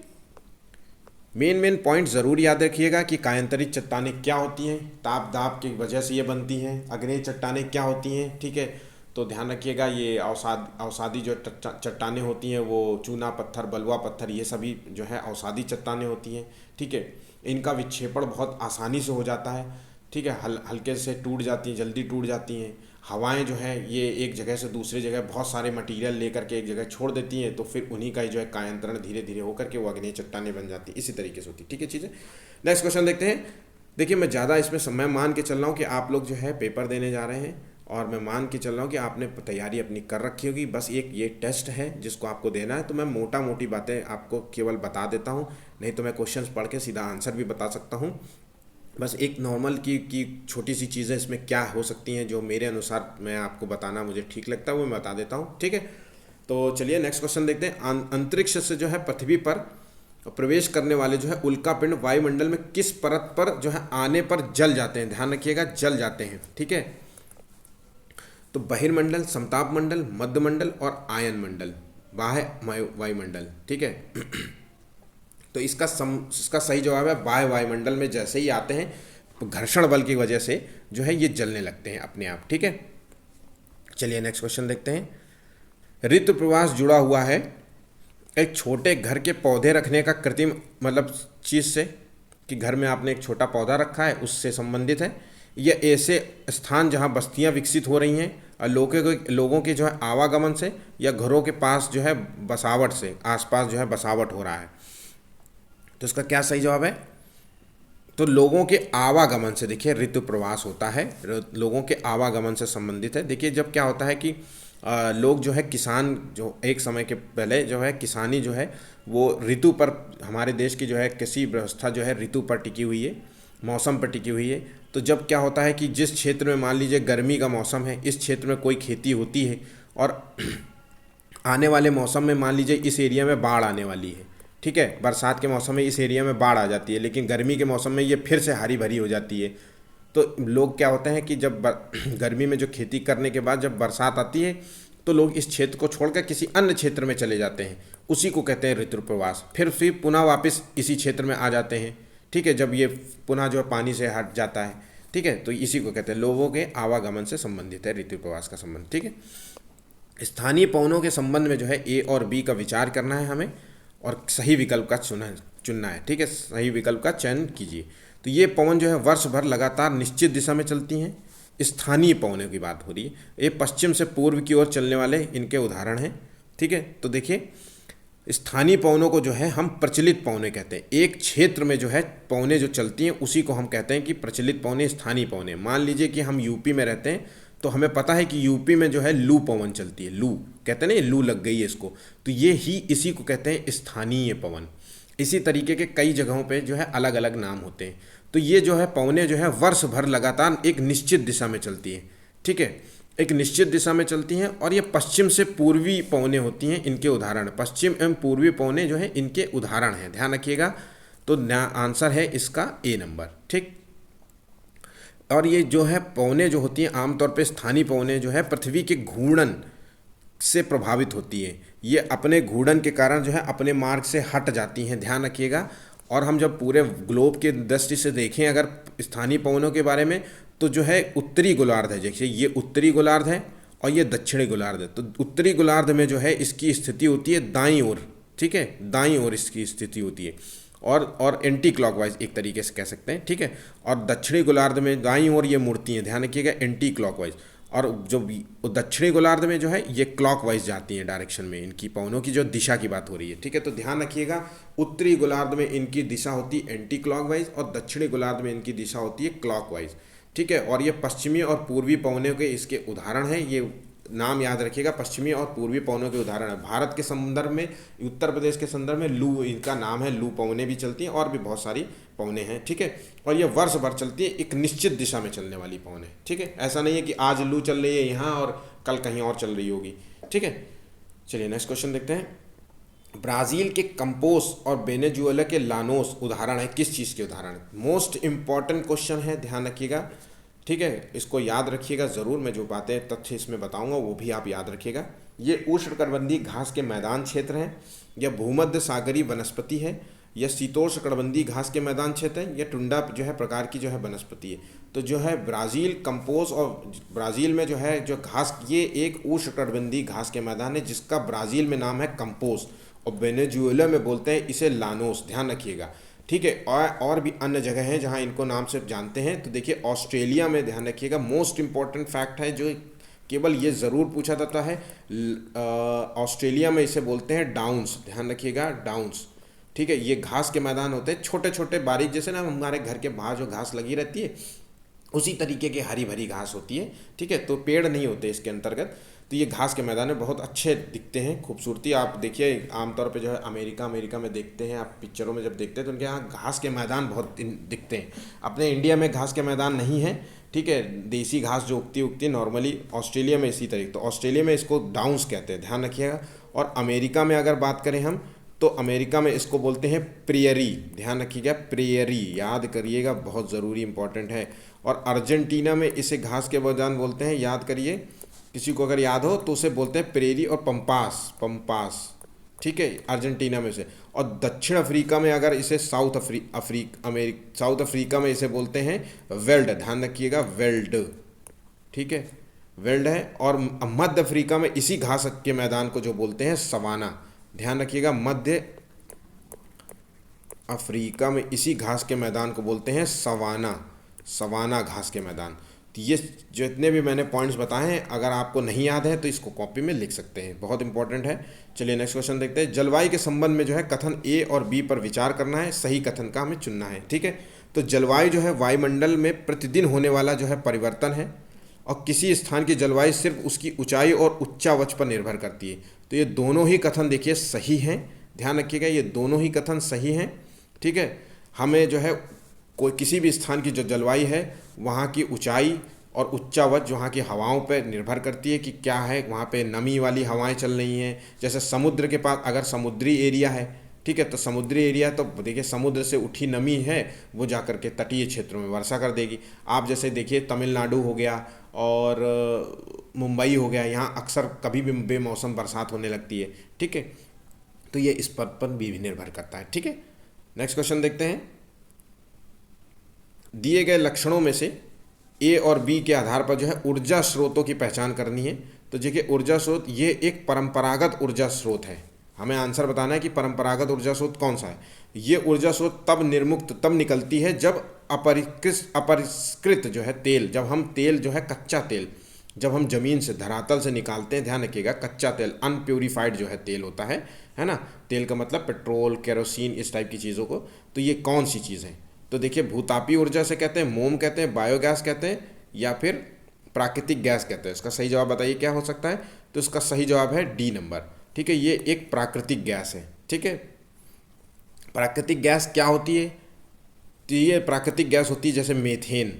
मेन पॉइंट ज़रूर याद रखिएगा कि कायांतरित चट्टानें क्या होती हैं, ताप दाब की वजह से ये बनती हैं। अग्नेय चट्टानें क्या होती हैं, ठीक है। तो ध्यान रखिएगा ये अवसादी जो चट्टानें होती हैं वो चूना पत्थर, बलुआ पत्थर, ये सभी जो है अवसादी चट्टानें होती हैं, ठीक है। इनका विक्षेपण बहुत आसानी से हो जाता है, ठीक है, हल्के से टूट जाती हैं, जल्दी टूट जाती हैं। हवाएं जो है ये एक जगह से दूसरी जगह बहुत सारे मटेरियल लेकर के एक जगह छोड़ देती हैं, तो फिर उन्हीं का जो है कायांतरण धीरे धीरे होकर के वो अग्नेय चट्टानें बन जाती हैं, इसी तरीके से होती है, ठीक है चीज़ें। नेक्स्ट क्वेश्चन देखते हैं। देखिए मैं ज़्यादा इसमें समय मान के चल रहा हूँ कि आप लोग जो है पेपर देने जा रहे हैं, और मैं मान के चल रहा हूँ कि आपने तैयारी अपनी कर रखी होगी, बस एक ये टेस्ट है जिसको आपको देना है। तो मैं मोटी बातें आपको केवल बता देता हूँ, नहीं तो मैं क्वेश्चंस पढ़ के सीधा आंसर भी बता सकता हूँ। बस एक नॉर्मल की छोटी सी चीज़ें इसमें क्या हो सकती हैं जो मेरे अनुसार मैं आपको बताना मुझे ठीक लगता है वो मैं बता देता हूँ, ठीक है। तो चलिए नेक्स्ट क्वेश्चन देखते हैं। अंतरिक्ष से जो है पृथ्वी पर प्रवेश करने वाले जो है उल्कापिंड वायुमंडल में किस परत पर जो है आने पर जल जाते हैं, ध्यान रखिएगा, जल जाते हैं, ठीक है। तो बहिर्मंडल, समताप मंडल, मध्य मंडल और आयन मंडल, बाह्य वायुमंडल। ठीक है। तो इसका सही जवाब है बाह्य वायुमंडल में जैसे ही आते हैं तो घर्षण बल की वजह से जो है ये जलने लगते हैं अपने आप। ठीक है। चलिए नेक्स्ट क्वेश्चन देखते हैं। ऋतु प्रवास जुड़ा हुआ है एक छोटे घर के पौधे रखने का कृत्रिम मतलब चीज़ से, कि घर में आपने एक छोटा पौधा रखा है उससे संबंधित है। यह ऐसे स्थान जहाँ बस्तियाँ विकसित हो रही हैं और लोगों के जो है आवागमन से, या घरों के पास जो है बसावट से, आसपास जो है बसावट हो रहा है। तो इसका क्या सही जवाब है? तो लोगों के आवागमन से देखिए ऋतु प्रवास होता है, लोगों के आवागमन से संबंधित है। देखिए जब क्या होता है कि लोग जो है किसान, जो एक समय के पहले जो है किसानी जो है वो ऋतु पर, हमारे देश की जो है कृषि व्यवस्था जो है ऋतु पर टिकी हुई है, मौसम पर टिकी हुई है। तो जब क्या होता है कि जिस क्षेत्र में मान लीजिए गर्मी का मौसम है, इस क्षेत्र में कोई खेती होती है और आने वाले मौसम में मान लीजिए इस एरिया में बाढ़ आने वाली है। ठीक है, बरसात के मौसम में इस एरिया में बाढ़ आ जाती है, लेकिन गर्मी के मौसम में ये फिर से हरी भरी हो जाती है। तो लोग क्या होते हैं कि जब गर्मी में जो खेती करने के बाद जब बरसात आती है तो लोग इस क्षेत्र को छोड़कर किसी अन्य क्षेत्र में चले जाते हैं, उसी को कहते हैं ऋतु प्रवास। फिर पुनः वापस इसी क्षेत्र में आ जाते हैं। ठीक है, जब ये पुनः जो है पानी से हट जाता है। ठीक है, तो इसी को कहते हैं, लोगों के आवागमन से संबंधित है ऋतु प्रवास का संबंध। ठीक है। स्थानीय पवनों के संबंध में जो है ए और बी का विचार करना है हमें और सही विकल्प का चुनना है। ठीक है, सही विकल्प का चयन कीजिए। तो ये पवन जो है वर्ष भर लगातार निश्चित दिशा में चलती हैं। स्थानीय पवनों की बात हो रही है। ये पश्चिम से पूर्व की ओर चलने वाले इनके उदाहरण हैं। ठीक है, तो देखिए स्थानीय पवनों को जो है हम प्रचलित पवने कहते हैं। एक क्षेत्र में जो है पवने जो चलती हैं उसी को हम कहते हैं कि प्रचलित पवने, स्थानीय पवने। मान लीजिए कि हम यूपी में रहते हैं तो हमें पता है कि यूपी में जो है लू पवन चलती है, लू कहते हैं ना, ये लू लग गई है इसको, तो ये ही इसी को कहते हैं स्थानीय पवन। इसी तरीके के कई जगहों पे जो है अलग अलग नाम होते हैं। तो ये जो है पवने जो है वर्ष भर लगातार एक निश्चित दिशा में चलती है। ठीक है, एक निश्चित दिशा में चलती हैं और ये पश्चिम से पूर्वी पवने होती हैं, इनके उदाहरण। पश्चिम एवं पूर्वी पवने जो है इनके उदाहरण हैं, ध्यान रखिएगा। तो आंसर है इसका ए नंबर। ठीक। और ये जो है पवने जो होती हैं आमतौर पे स्थानीय पवने जो है पृथ्वी के घूर्णन से प्रभावित होती है। ये अपने घूर्णन के कारण जो है अपने मार्ग से हट जाती हैं, ध्यान रखिएगा। और हम जब पूरे ग्लोब के दृष्टि से देखें अगर स्थानीय पवनों के बारे में, तो जो है उत्तरी गोलार्ध है, जैसे ये उत्तरी गोलार्ध है और ये दक्षिणी गोलार्ध है। तो उत्तरी गोलार्ध में जो है इसकी स्थिति होती है दाईं ओर। ठीक है, दाईं ओर इसकी स्थिति होती है और एंटी क्लॉकवाइज एक तरीके से कह सकते हैं। ठीक है, और दक्षिणी गोलार्ध में दाईं ओर ये मुड़ती हैं, ध्यान रखिएगा, एंटी क्लॉकवाइज। और जो दक्षिणी गोलार्ध में जो है ये क्लॉकवाइज जाती हैं डायरेक्शन में, इनकी पवनों की जो दिशा की बात हो रही है। ठीक है, तो ध्यान रखिएगा उत्तरी गोलार्ध में इनकी दिशा होती है एंटी क्लॉकवाइज और दक्षिणी गोलार्ध में इनकी दिशा होती है क्लॉकवाइज। ठीक है, और ये पश्चिमी और पूर्वी पवनों के इसके उदाहरण हैं। ये नाम याद रखिएगा, पश्चिमी और पूर्वी पवनों के उदाहरण है। भारत के संदर्भ में, उत्तर प्रदेश के संदर्भ में लू इनका नाम है, लू पवने भी चलती हैं और भी बहुत सारी पवने हैं। ठीक है, और ये वर्ष भर चलती है, एक निश्चित दिशा में चलने वाली पवने। ठीक है, ऐसा नहीं है कि आज लू चल रही है यहाँ और कल कहीं और चल रही होगी। ठीक है, चलिए नेक्स्ट क्वेश्चन देखते हैं। ब्राज़ील के कंपोस और वेनेजुएला के लानोस उदाहरण है किस चीज़ के उदाहरण? मोस्ट इंपॉर्टेंट क्वेश्चन है, ध्यान रखिएगा। ठीक है, इसको याद रखिएगा ज़रूर। मैं जो बातें तथ्य इसमें बताऊंगा वो भी आप याद रखिएगा। ये उष्णकटिबंधीय घास के मैदान क्षेत्र हैं, यह भूमध्य सागरीय वनस्पति है, यह शीतोष्णकटिबंधीय घास के मैदान क्षेत्र है, यह टुंडा जो है प्रकार की जो है वनस्पति है। तो जो है ब्राज़ील कंपोस और ब्राज़ील में जो है जो घास, ये एक उष्णकटिबंधीय घास के मैदान है जिसका ब्राज़ील में नाम है कंपोस और वेनेजुएला में बोलते हैं इसे लानोस, ध्यान रखिएगा। ठीक है, और भी अन्य जगह हैं जहां इनको नाम से जानते हैं। तो देखिए ऑस्ट्रेलिया में, ध्यान रखिएगा, मोस्ट इंपॉर्टेंट फैक्ट है जो केवल ये ज़रूर पूछा जाता है, ऑस्ट्रेलिया में इसे बोलते हैं डाउन्स, ध्यान रखिएगा, डाउन्स। ठीक है, ये घास के मैदान होते हैं छोटे छोटे बारीक, जैसे ना हमारे घर के बाहर जो घास लगी रहती है उसी तरीके की हरी भरी घास होती है। ठीक है, तो पेड़ नहीं होते इसके अंतर्गत। तो ये घास के मैदान में बहुत अच्छे दिखते हैं, खूबसूरती। आप देखिए आमतौर पे जो है अमेरिका में देखते हैं आप, पिक्चरों में जब देखते हैं तो उनके यहाँ घास के मैदान बहुत दिखते हैं। अपने इंडिया में घास के मैदान नहीं है। ठीक है, देसी घास जो उगती नॉर्मली, ऑस्ट्रेलिया में इसी तरीके, तो ऑस्ट्रेलिया में इसको डाउन्स कहते हैं, ध्यान रखिएगा। और अमेरिका में अगर बात करें हम, तो अमेरिका में इसको बोलते हैं प्रेयरी, ध्यान रखिएगा, प्रेयरी याद करिएगा, बहुत ज़रूरी इंपॉर्टेंट है। और अर्जेंटीना में इसे घास के मैदान बोलते हैं, याद करिए, किसी को अगर याद हो तो उसे बोलते हैं प्रेरी और पंपास, पंपास, ठीक है, अर्जेंटीना में से। और दक्षिण अफ्रीका में अगर इसे साउथ अफ्रीका में इसे बोलते हैं वेल्ड, ध्यान रखिएगा वेल्ड, ठीक है, वेल्ड है। और मध्य अफ्रीका में इसी घास के मैदान को जो बोलते हैं सवाना, ध्यान रखिएगा, मध्य अफ्रीका में इसी घास के मैदान को बोलते हैं सवाना, सवाना घास के मैदान। तो ये जितने भी मैंने पॉइंट्स बताए हैं, अगर आपको नहीं याद है तो इसको कॉपी में लिख सकते हैं, बहुत इंपॉर्टेंट है। चलिए नेक्स्ट क्वेश्चन देखते हैं। जलवायु के संबंध में जो है कथन ए और बी पर विचार करना है, सही कथन का हमें चुनना है, ठीक है। तो जलवायु जो है वायुमंडल में प्रतिदिन होने वाला जो है परिवर्तन है, और किसी स्थान की जलवायु सिर्फ उसकी ऊंचाई और उच्चावच पर निर्भर करती है। तो ये दोनों ही कथन देखिए सही हैं, ध्यान रखिएगा, ये दोनों ही कथन सही हैं, ठीक है। हमें जो है कोई किसी भी स्थान की जो जलवायु है वहाँ की ऊंचाई और उच्चावच वहाँ की हवाओं पर निर्भर करती है कि क्या है, वहाँ पे नमी वाली हवाएं चल रही हैं। जैसे समुद्र के पास अगर समुद्री एरिया है, ठीक है, तो समुद्री एरिया तो देखिए समुद्र से उठी नमी है वो जा कर के तटीय क्षेत्रों में वर्षा कर देगी। आप जैसे देखिए तमिलनाडु हो गया और मुंबई हो गया, यहाँ अक्सर कभी भी बेमौसम बरसात होने लगती है, ठीक है। तो ये इस पर भी निर्भर करता है, ठीक है। नेक्स्ट क्वेश्चन देखते हैं। दिए गए लक्षणों में से ए और बी के आधार पर जो है ऊर्जा स्रोतों की पहचान करनी है। तो देखिए ऊर्जा स्रोत ये एक परंपरागत ऊर्जा स्रोत है, हमें आंसर बताना है कि परंपरागत ऊर्जा स्रोत कौन सा है। ये ऊर्जा स्रोत तब निकलती है जब अपरिष्कृत जो है तेल, जब हम तेल जो है कच्चा तेल जब हम ज़मीन से धरातल से निकालते हैं, ध्यान रखिएगा, कच्चा तेल अनप्योरीफाइड जो है तेल होता है ना। तेल का मतलब पेट्रोल, केरोसिन, इस टाइप की चीज़ों को। तो ये कौन सी चीज़ है? तो देखिए भूतापी ऊर्जा से कहते हैं, मोम कहते हैं, बायोगैस कहते हैं, या फिर प्राकृतिक गैस कहते हैं। इसका सही जवाब बताइए क्या हो सकता है? तो इसका सही जवाब है डी नंबर, ठीक है। ये एक प्राकृतिक गैस है, ठीक है। प्राकृतिक गैस क्या होती है? तो ये प्राकृतिक गैस होती है जैसे मीथेन,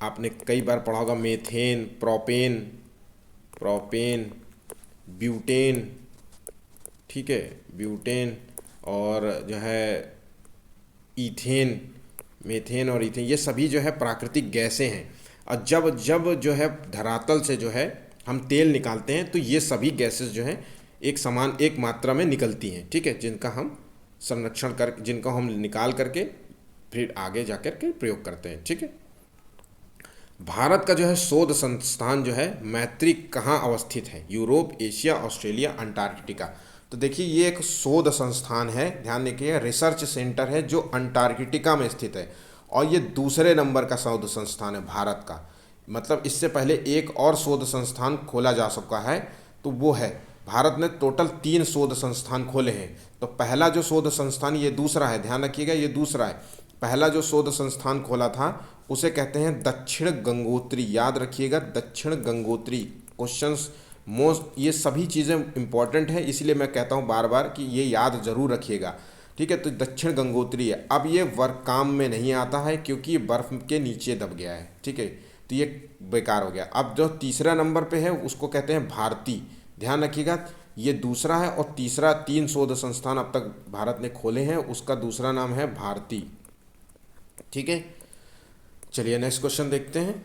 आपने कई बार पढ़ा होगा, मीथेन, प्रोपेन, ब्यूटेन, ठीक है, ब्यूटेन, और जो है ईथेन, मीथेन और ईथेन, ये सभी जो है प्राकृतिक गैसें हैं। और जब जब जो है धरातल से जो है हम तेल निकालते हैं तो ये सभी गैसेस जो हैं एक मात्रा में निकलती हैं, ठीक है, जिनका हम संरक्षण कर, जिनको हम निकाल करके फिर आगे जाकर के प्रयोग करते हैं, ठीक है। भारत का जो है शोध संस्थान जो है मैत्री कहाँ अवस्थित है? Europe, Asia, Australia, Antarctica. तो देखिए ये एक शोध संस्थान है, ध्यान रखिए, रिसर्च सेंटर है जो अंटार्कटिका में स्थित है, और ये दूसरे नंबर का शोध संस्थान है भारत का। मतलब इससे पहले एक और शोध संस्थान खोला जा चुका है, तो वो है, भारत ने टोटल 3 शोध संस्थान खोले हैं। तो पहला जो शोध संस्थान, ये दूसरा है, ध्यान रखिएगा, ये दूसरा है। पहला जो शोध संस्थान खोला था उसे कहते हैं दक्षिण गंगोत्री, याद रखिएगा, दक्षिण गंगोत्री। क्वेश्चंस मोस्ट, ये सभी चीज़ें इंपॉर्टेंट है, इसलिए मैं कहता हूँ बार बार कि ये याद जरूर रखिएगा, ठीक है। तो दक्षिण गंगोत्री है। अब ये वर्क काम में नहीं आता है क्योंकि ये बर्फ के नीचे दब गया है, ठीक है, तो ये बेकार हो गया। अब जो तीसरा नंबर पे है उसको कहते हैं भारती, ध्यान रखिएगा, ये दूसरा है। और तीसरा 3 शोध संस्थान अब तक भारत ने खोले हैं, उसका दूसरा नाम है भारती, ठीक है। चलिए नेक्स्ट क्वेश्चन देखते हैं।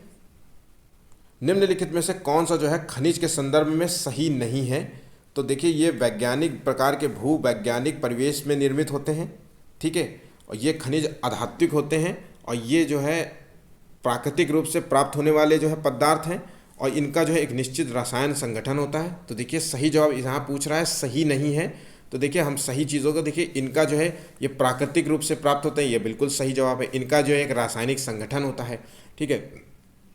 निम्नलिखित में से कौन सा जो है खनिज के संदर्भ में सही नहीं है? तो देखिए ये वैज्ञानिक प्रकार के भू वैज्ञानिक परिवेश में निर्मित होते हैं, ठीक है, और ये खनिज अधात्विक होते हैं, और ये जो है प्राकृतिक रूप से प्राप्त होने वाले जो है पदार्थ हैं, और इनका जो है एक निश्चित रसायन संगठन होता है। तो देखिए सही जवाब यहाँ पूछ रहा है, सही नहीं है। तो देखिए हम सही चीज़ों को देखिए, इनका जो है ये प्राकृतिक रूप से प्राप्त होते हैं, ये बिल्कुल सही जवाब है। इनका जो है एक रासायनिक संगठन होता है, ठीक है,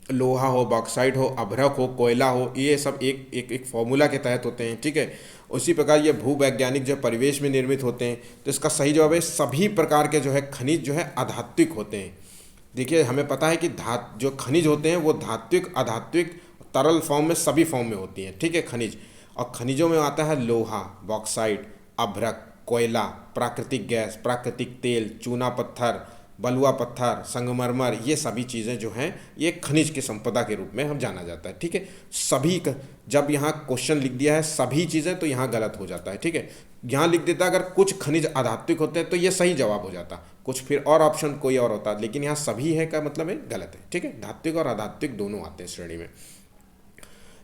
लोहा हो, बॉक्साइट हो, अभ्रक हो, कोयला हो, ये सब एक एक एक फॉर्मूला के तहत होते हैं, ठीक है। उसी प्रकार ये भूवैज्ञानिक जो परिवेश में निर्मित होते हैं। तो इसका सही जवाब है सभी प्रकार के जो है खनिज जो है अधात्विक होते हैं। देखिए हमें पता है कि जो खनिज होते हैं वो धात्विक, अधात्विक, तरल फॉर्म में, सभी फॉर्म में होती हैं, ठीक है, खनिज। और खनिजों में आता है लोहा, बॉक्साइट, अभ्रक, कोयला, प्राकृतिक गैस, प्राकृतिक तेल, चूना पत्थर, बलुआ पत्थर, संगमरमर, ये सभी चीज़ें जो हैं ये खनिज की संपदा के रूप में हम जाना जाता है, ठीक है। सभी जब यहाँ क्वेश्चन लिख दिया है सभी चीज़ें, तो यहाँ गलत हो जाता है, ठीक है। यहाँ लिख देता अगर कुछ खनिज अधात्विक होते हैं तो ये सही जवाब हो जाता, कुछ फिर और ऑप्शन कोई और होता, लेकिन यहाँ सभी है का मतलब है गलत है, ठीक है। धात्विक और अधात्विक दोनों आते हैं श्रेणी में।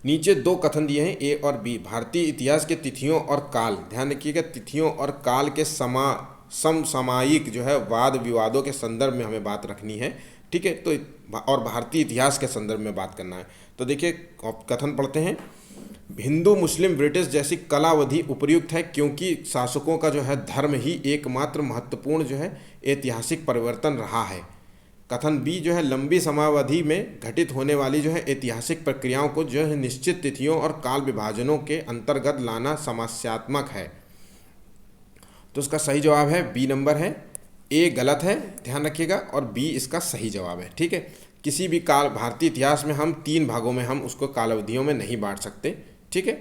नीचे दो कथन दिए हैं ए और बी। भारतीय इतिहास के तिथियों और काल, ध्यान रखिएगा, तिथियों और काल के समसामयिक जो है वाद विवादों के संदर्भ में हमें बात रखनी है, ठीक है। तो और भारतीय इतिहास के संदर्भ में बात करना है। तो देखिए कथन पढ़ते हैं। हिंदू मुस्लिम ब्रिटिश जैसी कालावधि उपयुक्त है क्योंकि शासकों का जो है धर्म ही एकमात्र महत्वपूर्ण जो है ऐतिहासिक परिवर्तन रहा है। कथन बी जो है लंबी समयावधि में घटित होने वाली जो है ऐतिहासिक प्रक्रियाओं को जो है निश्चित तिथियों और काल विभाजनों के अंतर्गत लाना समस्यात्मक है। तो इसका सही जवाब है बी नंबर है। ए गलत है, ध्यान रखिएगा, और बी इसका सही जवाब है, ठीक है। किसी भी काल भारतीय इतिहास में हम 3 भागों में हम उसको कालावधियों में नहीं बांट सकते, ठीक है।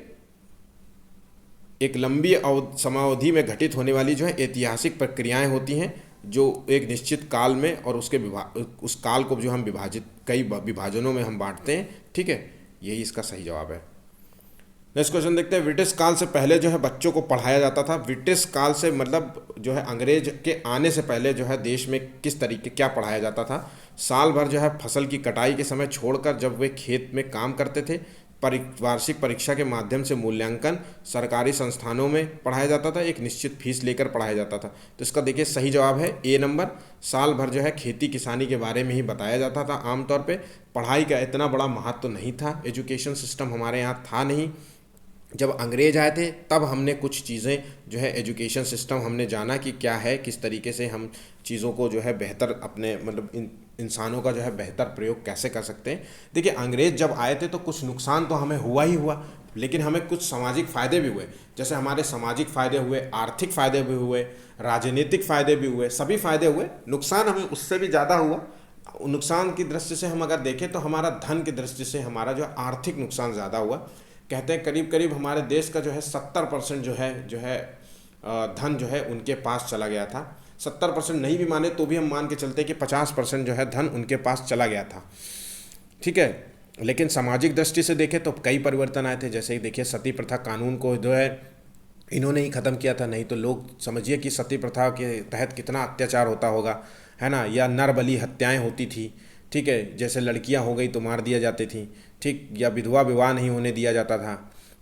एक लंबी समयावधि में घटित होने वाली जो है ऐतिहासिक प्रक्रियाएं होती हैं जो एक निश्चित काल में, और उसके उस काल को जो हम कई विभाजनों में हम बांटते हैं, ठीक है। यही इसका सही जवाब है। नेक्स्ट क्वेश्चन देखते हैं। ब्रिटिश काल से पहले जो है बच्चों को पढ़ाया जाता था। ब्रिटिश काल से मतलब जो है अंग्रेज के आने से पहले जो है देश में किस तरीके क्या पढ़ाया जाता था। साल भर जो है फसल की कटाई के समय छोड़कर जब वे खेत में काम करते थे, वार्षिक परीक्षा के माध्यम से मूल्यांकन, सरकारी संस्थानों में पढ़ाया जाता था, एक निश्चित फीस लेकर पढ़ाया जाता था। तो इसका देखिए सही जवाब है ए नंबर। साल भर जो है खेती किसानी के बारे में ही बताया जाता था। आमतौर पे पढ़ाई का इतना बड़ा महत्व तो नहीं था, एजुकेशन सिस्टम हमारे यहाँ था नहीं। जब अंग्रेज आए थे तब हमने कुछ चीज़ें जो है एजुकेशन सिस्टम हमने जाना कि क्या है, किस तरीके से हम चीज़ों को जो है बेहतर अपने मतलब इंसानों का जो है बेहतर प्रयोग कैसे कर सकते हैं। देखिए अंग्रेज जब आए थे तो कुछ नुकसान तो हमें हुआ ही हुआ, लेकिन हमें कुछ सामाजिक फ़ायदे भी हुए। जैसे हमारे सामाजिक फ़ायदे हुए, आर्थिक फ़ायदे भी हुए, राजनीतिक फ़ायदे भी हुए, सभी फ़ायदे हुए। नुकसान हमें उससे भी ज़्यादा हुआ। नुकसान की दृष्टि से हम अगर देखें तो हमारा धन की दृष्टि से हमारा जो आर्थिक नुकसान ज़्यादा हुआ। कहते हैं करीब करीब हमारे देश का जो है 70% जो है धन जो है उनके पास चला गया था। 70% नहीं भी माने तो भी हम मान के चलते कि 50% जो है धन उनके पास चला गया था, ठीक है। लेकिन सामाजिक दृष्टि से देखें तो कई परिवर्तन आए थे। जैसे देखिए सती प्रथा कानून को जो है इन्होंने ही ख़त्म किया था, नहीं तो लोग समझिए कि सती प्रथा के तहत कितना अत्याचार होता होगा, है ना। या नर बलि हत्याएँ होती थी, ठीक है। जैसे लड़कियां हो गई तो मार दिया जाती थी, ठीक, या विधवा विवाह नहीं होने दिया जाता था।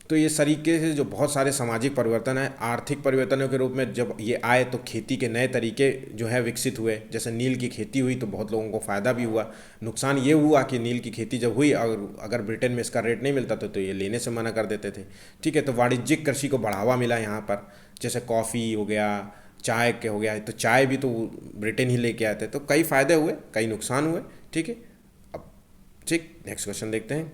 तो ये तरीके से जो बहुत सारे सामाजिक परिवर्तन है, आर्थिक परिवर्तनों के रूप में जब ये आए तो खेती के नए तरीके जो है विकसित हुए। जैसे नील की खेती हुई तो बहुत लोगों को फ़ायदा भी हुआ। नुकसान ये हुआ कि नील की खेती जब हुई अगर ब्रिटेन में इसका रेट नहीं मिलता तो ये लेने से मना कर देते थे, ठीक है। तो वाणिज्यिक कृषि को बढ़ावा मिला यहाँ पर। जैसे कॉफ़ी हो गया, चाय के हो गया, तो चाय भी तो ब्रिटेन ही लेके आए थे। तो कई फ़ायदे हुए, कई नुकसान हुए, ठीक है। अब ठीक नेक्स्ट क्वेश्चन देखते हैं।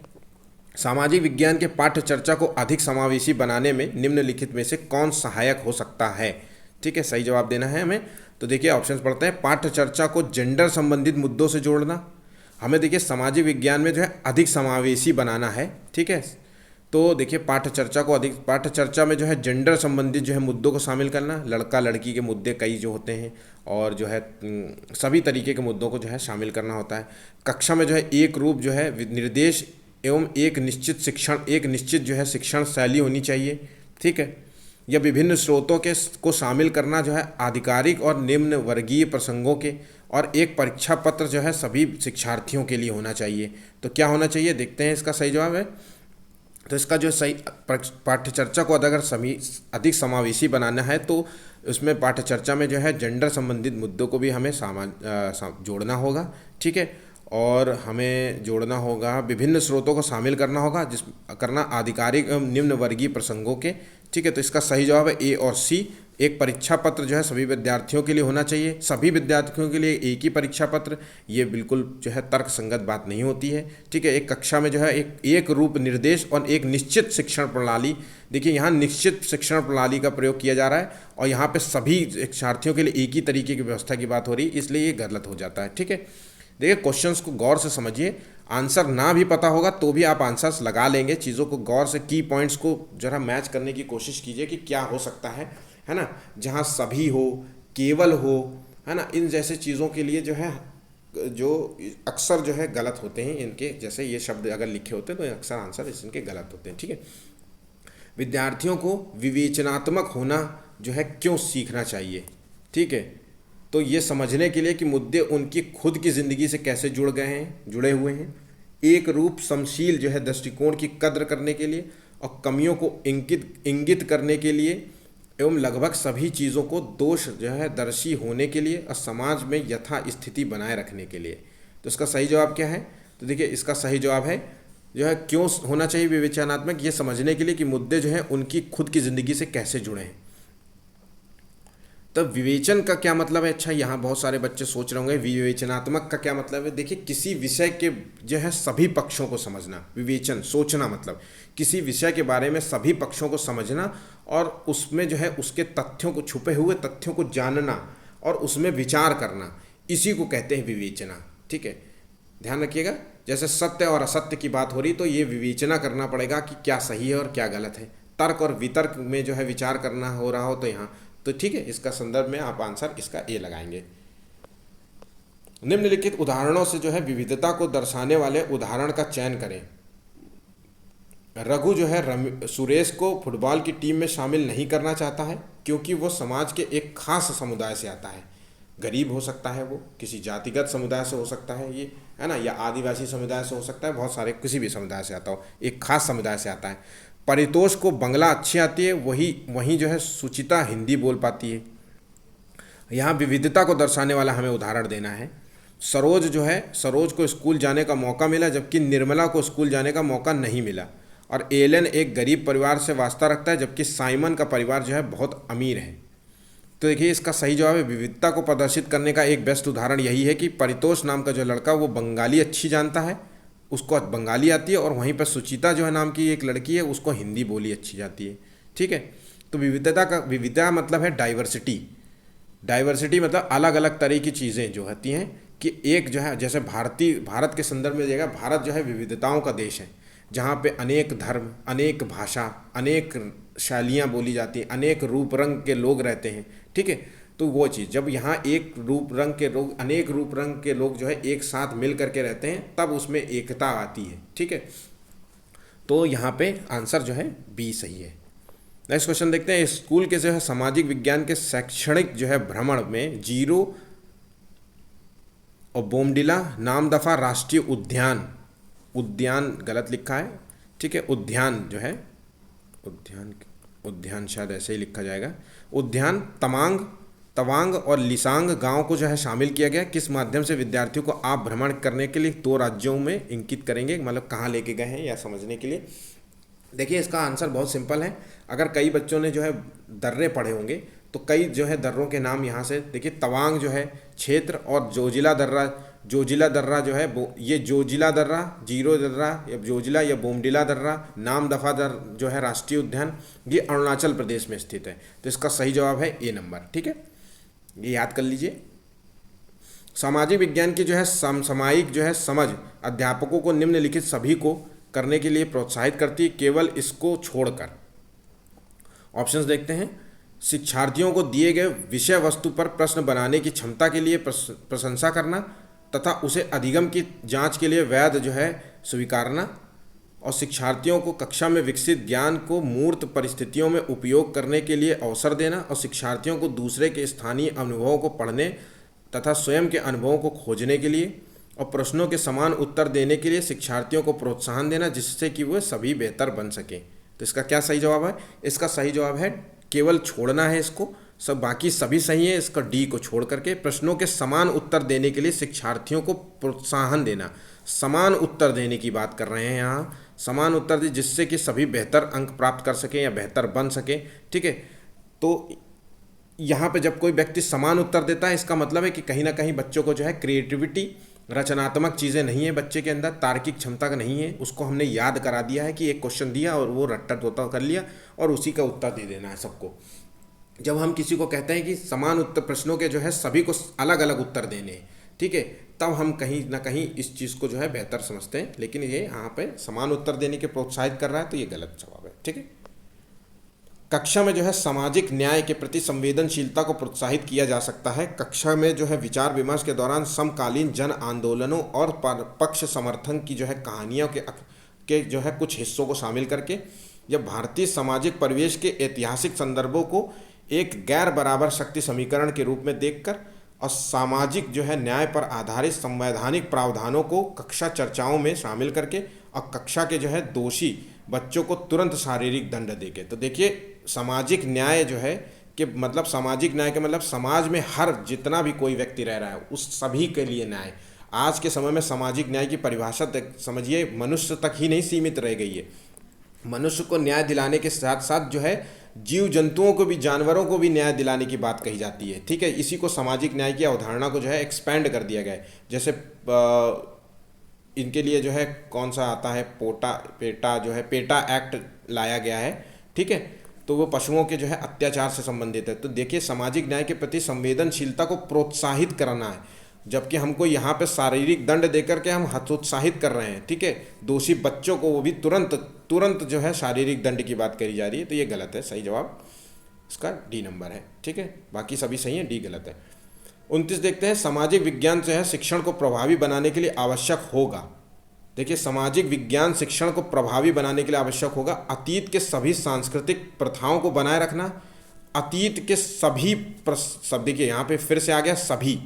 सामाजिक विज्ञान के पाठ्य चर्चा को अधिक समावेशी बनाने में निम्नलिखित में से कौन सहायक हो सकता है, ठीक है। सही जवाब देना है हमें। तो देखिए ऑप्शंस पढ़ते हैं। पाठ्य चर्चा को जेंडर संबंधित मुद्दों से जोड़ना, हमें देखिए सामाजिक विज्ञान में जो है अधिक समावेशी बनाना है, ठीक है। तो देखिए पाठ्य चर्चा में जो है जेंडर संबंधित जो है मुद्दों को शामिल करना, लड़का लड़की के मुद्दे कई जो होते हैं और जो है सभी तरीके के मुद्दों को जो है शामिल करना होता है। कक्षा में जो है एक रूप जो है निर्देश एवं एक निश्चित जो है शिक्षण शैली होनी चाहिए, ठीक है। या विभिन्न स्रोतों को शामिल करना जो है आधिकारिक और निम्न वर्गीय प्रसंगों के, और एक परीक्षा पत्र जो है सभी शिक्षार्थियों के लिए होना चाहिए। तो क्या होना चाहिए देखते हैं, इसका सही जवाब है। तो इसका जो सही पाठ्य चर्चा को अगर अधिक समावेशी बनाना है तो उसमें पाठ्य चर्चा में जो है जेंडर संबंधित मुद्दों को भी हमें जोड़ना होगा, ठीक है। और हमें जोड़ना होगा, विभिन्न स्रोतों को शामिल करना होगा, आधिकारिक एवं निम्न वर्गीय प्रसंगों के, ठीक है। तो इसका सही जवाब है ए और सी। एक परीक्षा पत्र जो है सभी विद्यार्थियों के लिए होना चाहिए, सभी विद्यार्थियों के लिए एक ही परीक्षा पत्र, ये बिल्कुल जो है तर्क संगत बात नहीं होती है, ठीक है। एक कक्षा में जो है एक रूप निर्देश और एक निश्चित शिक्षण प्रणाली, देखिए यहाँ निश्चित शिक्षण प्रणाली का प्रयोग किया जा रहा है और यहाँ पे सभी शिक्षार्थियों के लिए एक ही तरीके की व्यवस्था की बात हो रही है, इसलिए ये गलत हो जाता है, ठीक है। देखिए क्वेश्चंस को गौर से समझिए, आंसर ना भी पता होगा तो भी आप आंसर्स लगा लेंगे। चीज़ों को गौर से, की पॉइंट्स को जरा मैच करने की कोशिश कीजिए कि क्या हो सकता है ना। जहाँ सभी हो, केवल हो, है ना, इन जैसे चीज़ों के लिए जो है जो अक्सर जो है गलत होते हैं, इनके जैसे ये शब्द अगर लिखे होते हैं तो अक्सर आंसर इनके गलत होते हैं, ठीक है। विद्यार्थियों को विवेचनात्मक होना जो है क्यों सीखना चाहिए, ठीक है। तो ये समझने के लिए कि मुद्दे उनकी खुद की ज़िंदगी से कैसे जुड़े हुए हैं, एक रूप समशील जो है दृष्टिकोण की कद्र करने के लिए और कमियों को इंगित करने के लिए एवं लगभग सभी चीज़ों को दोष जो है दर्शी होने के लिए और समाज में यथा स्थिति बनाए रखने के लिए। तो इसका सही जवाब क्या है? तो देखिए इसका सही जवाब है जो है क्यों होना चाहिए विवेचनात्मक, ये समझने के लिए कि मुद्दे जो है उनकी खुद की ज़िंदगी से कैसे जुड़े हैं। तब विवेचन का क्या मतलब है? अच्छा, यहाँ बहुत सारे बच्चे सोच रहे होंगे विवेचनात्मक का क्या मतलब है। देखिए किसी विषय के जो है सभी पक्षों को समझना, विवेचन सोचना मतलब किसी विषय के बारे में सभी पक्षों को समझना और उसमें जो है उसके तथ्यों को, छुपे हुए तथ्यों को जानना और उसमें विचार करना, इसी को कहते हैं विवेचना। ठीक है, ध्यान रखिएगा। जैसे सत्य और असत्य की बात हो रही तो ये विवेचना करना पड़ेगा कि क्या सही है और क्या गलत है। तर्क और वितर्क में जो है विचार करना हो रहा हो तो यहाँ तो ठीक है, इसका संदर्भ में आप आंसर इसका ए लगाएंगे। निम्नलिखित उदाहरणों से जो है विविधता को दर्शाने वाले उदाहरण का चयन करें। रघु जो है सुरेश को फुटबॉल की टीम में शामिल नहीं करना चाहता है क्योंकि वो समाज के एक खास समुदाय से आता है। गरीब हो सकता है, वो किसी जातिगत समुदाय से हो सकता है, ये है ना, या आदिवासी समुदाय से हो सकता है, बहुत सारे किसी भी समुदाय से आता हो, एक खास समुदाय से आता है। परितोष को बंगला अच्छी आती है, वहीं जो है सुचिता हिंदी बोल पाती है। यहाँ विविधता को दर्शाने वाला हमें उदाहरण देना है। सरोज को स्कूल जाने का मौका मिला जबकि निर्मला को स्कूल जाने का मौका नहीं मिला। और एलन एक गरीब परिवार से वास्ता रखता है जबकि साइमन का परिवार जो है बहुत अमीर है। तो देखिए इसका सही जवाब है विविधता को प्रदर्शित करने का एक बेस्ट उदाहरण यही है कि परितोष नाम का जो लड़का वो बंगाली अच्छी जानता है, उसको बंगाली आती है, और वहीं पर सुचिता जो है नाम की एक लड़की है, उसको हिंदी बोली अच्छी जाती है। ठीक है, तो विविधता मतलब है डाइवर्सिटी मतलब अलग अलग तरह की चीज़ें जो होती हैं कि एक जो है जैसे भारत के संदर्भ में देखा, भारत जो है विविधताओं का देश है जहाँ पे अनेक धर्म, अनेक भाषा, अनेक शैलियाँ बोली जाती हैं, अनेक रूप रंग के लोग रहते हैं। ठीक है, तो वो चीज़ जब यहाँ एक रूप रंग के लोग, अनेक रूप रंग के लोग जो है एक साथ मिल करके रहते हैं तब उसमें एकता आती है। ठीक है, तो यहाँ पे आंसर जो है बी सही है। नेक्स्ट क्वेश्चन देखते हैं। स्कूल के जो है सामाजिक विज्ञान के शैक्षणिक जो है भ्रमण में जीरो और बोमडिला नामदफा राष्ट्रीय उद्यान गलत लिखा है। ठीक है, उद्यान जो है उद्यान शायद ऐसे ही लिखा जाएगा। उद्यान तवांग और लिसांग गांव को जो है शामिल किया गया। किस माध्यम से विद्यार्थियों को आप भ्रमण करने के लिए 2 राज्यों में इंकित करेंगे, मतलब कहाँ लेके गए हैं या समझने के लिए। देखिए इसका आंसर बहुत सिंपल है। अगर कई बच्चों ने जो है दर्रे पढ़े होंगे तो कई जो है दर्रों के नाम यहाँ से देखिए, तवांग जो है क्षेत्र और जोजिला दर्रा जो है ये जोजिला दर्रा, जीरो दर्रा या जोजिला या बोमडिला दर्रा, नामदफा जो है राष्ट्रीय उद्यान, ये अरुणाचल प्रदेश में स्थित है। तो इसका सही जवाब है ए नंबर। ठीक है, ये याद कर लीजिए। सामाजिक विज्ञान की जो है समसामयिक जो है समझ अध्यापकों को निम्नलिखित सभी को करने के लिए प्रोत्साहित करती है केवल इसको छोड़कर। ऑप्शंस देखते हैं। शिक्षार्थियों को दिए गए विषय वस्तु पर प्रश्न बनाने की क्षमता के लिए प्रशंसा करना तथा उसे अधिगम की जांच के लिए वैध जो है स्वीकारना, और शिक्षार्थियों को कक्षा में विकसित ज्ञान को मूर्त परिस्थितियों में उपयोग करने के लिए अवसर देना, और शिक्षार्थियों को दूसरे के स्थानीय अनुभवों को पढ़ने तथा स्वयं के अनुभवों को खोजने के लिए और प्रश्नों के समान उत्तर देने के लिए शिक्षार्थियों को प्रोत्साहन देना जिससे कि वे सभी बेहतर बन सकें। तो इसका क्या सही जवाब है? इसका सही जवाब है केवल छोड़ना है इसको, सब बाकी सभी सही है। इसका डी को छोड़ करके प्रश्नों के समान उत्तर देने के लिए शिक्षार्थियों को प्रोत्साहन देना। समान उत्तर देने की बात कर रहे हैं यहाँ, समान उत्तर दे जिससे कि सभी बेहतर अंक प्राप्त कर सकें या बेहतर बन सकें। ठीक है, तो यहाँ पे जब कोई व्यक्ति समान उत्तर देता है इसका मतलब है कि कहीं ना कहीं बच्चों को जो है क्रिएटिविटी, रचनात्मक चीज़ें नहीं है बच्चे के अंदर, तार्किक क्षमता का नहीं है। उसको हमने याद करा दिया है कि एक क्वेश्चन दिया और वो रट्टा तोता कर लिया और उसी का उत्तर दे देना है सबको। जब हम किसी को कहते हैं कि समान उत्तर प्रश्नों के जो है सभी को अलग अलग उत्तर देने हैं, ठीक है, तब हम कहीं ना कहीं इस चीज़ को जो है बेहतर समझते हैं। लेकिन ये यहाँ पे समान उत्तर देने के प्रोत्साहित कर रहा है तो ये गलत जवाब है। ठीक है, कक्षा में जो है सामाजिक न्याय के प्रति संवेदनशीलता को प्रोत्साहित किया जा सकता है। कक्षा में जो है विचार विमर्श के दौरान समकालीन जन आंदोलनों और पक्ष समर्थन की जो है कहानियों के जो है कुछ हिस्सों को शामिल करके जब भारतीय सामाजिक परिवेश के ऐतिहासिक संदर्भों को एक गैर बराबर शक्ति समीकरण के रूप में देखकर और सामाजिक जो है न्याय पर आधारित संवैधानिक प्रावधानों को कक्षा चर्चाओं में शामिल करके और कक्षा के जो है दोषी बच्चों को तुरंत शारीरिक दंड देके। तो देखिए सामाजिक न्याय जो है कि मतलब सामाजिक न्याय के मतलब समाज में हर जितना भी कोई व्यक्ति रह रहा है उस सभी के लिए न्याय। आज के समय में सामाजिक न्याय की परिभाषा समझिए मनुष्य तक ही नहीं सीमित रह गई है। मनुष्य को न्याय दिलाने के साथ साथ जो है जीव जंतुओं को भी, जानवरों को भी न्याय दिलाने की बात कही जाती है। ठीक है, इसी को सामाजिक न्याय की अवधारणा को जो है एक्सपैंड कर दिया गया है। जैसे इनके लिए जो है कौन सा आता है, पेटा एक्ट लाया गया है। ठीक है, तो वो पशुओं के जो है अत्याचार से संबंधित है। तो देखिए सामाजिक न्याय के प्रति संवेदनशीलता को प्रोत्साहित करना है, जबकि हमको यहाँ पे शारीरिक दंड देकर के हम हतोत्साहित कर रहे हैं। ठीक है, दोषी बच्चों को वो भी तुरंत जो है शारीरिक दंड की बात करी जा रही है। तो ये गलत है, सही जवाब इसका डी नंबर है। ठीक है, बाकी सभी सही है, डी गलत है। 29 देखते हैं, सामाजिक विज्ञान जो है शिक्षण को प्रभावी बनाने के लिए आवश्यक होगा। देखिए सामाजिक विज्ञान शिक्षण को प्रभावी बनाने के लिए आवश्यक होगा अतीत के सभी सांस्कृतिक प्रथाओं को बनाए रखना। अतीत के सभी सब देखिए यहाँ पे फिर से आ गया सभी।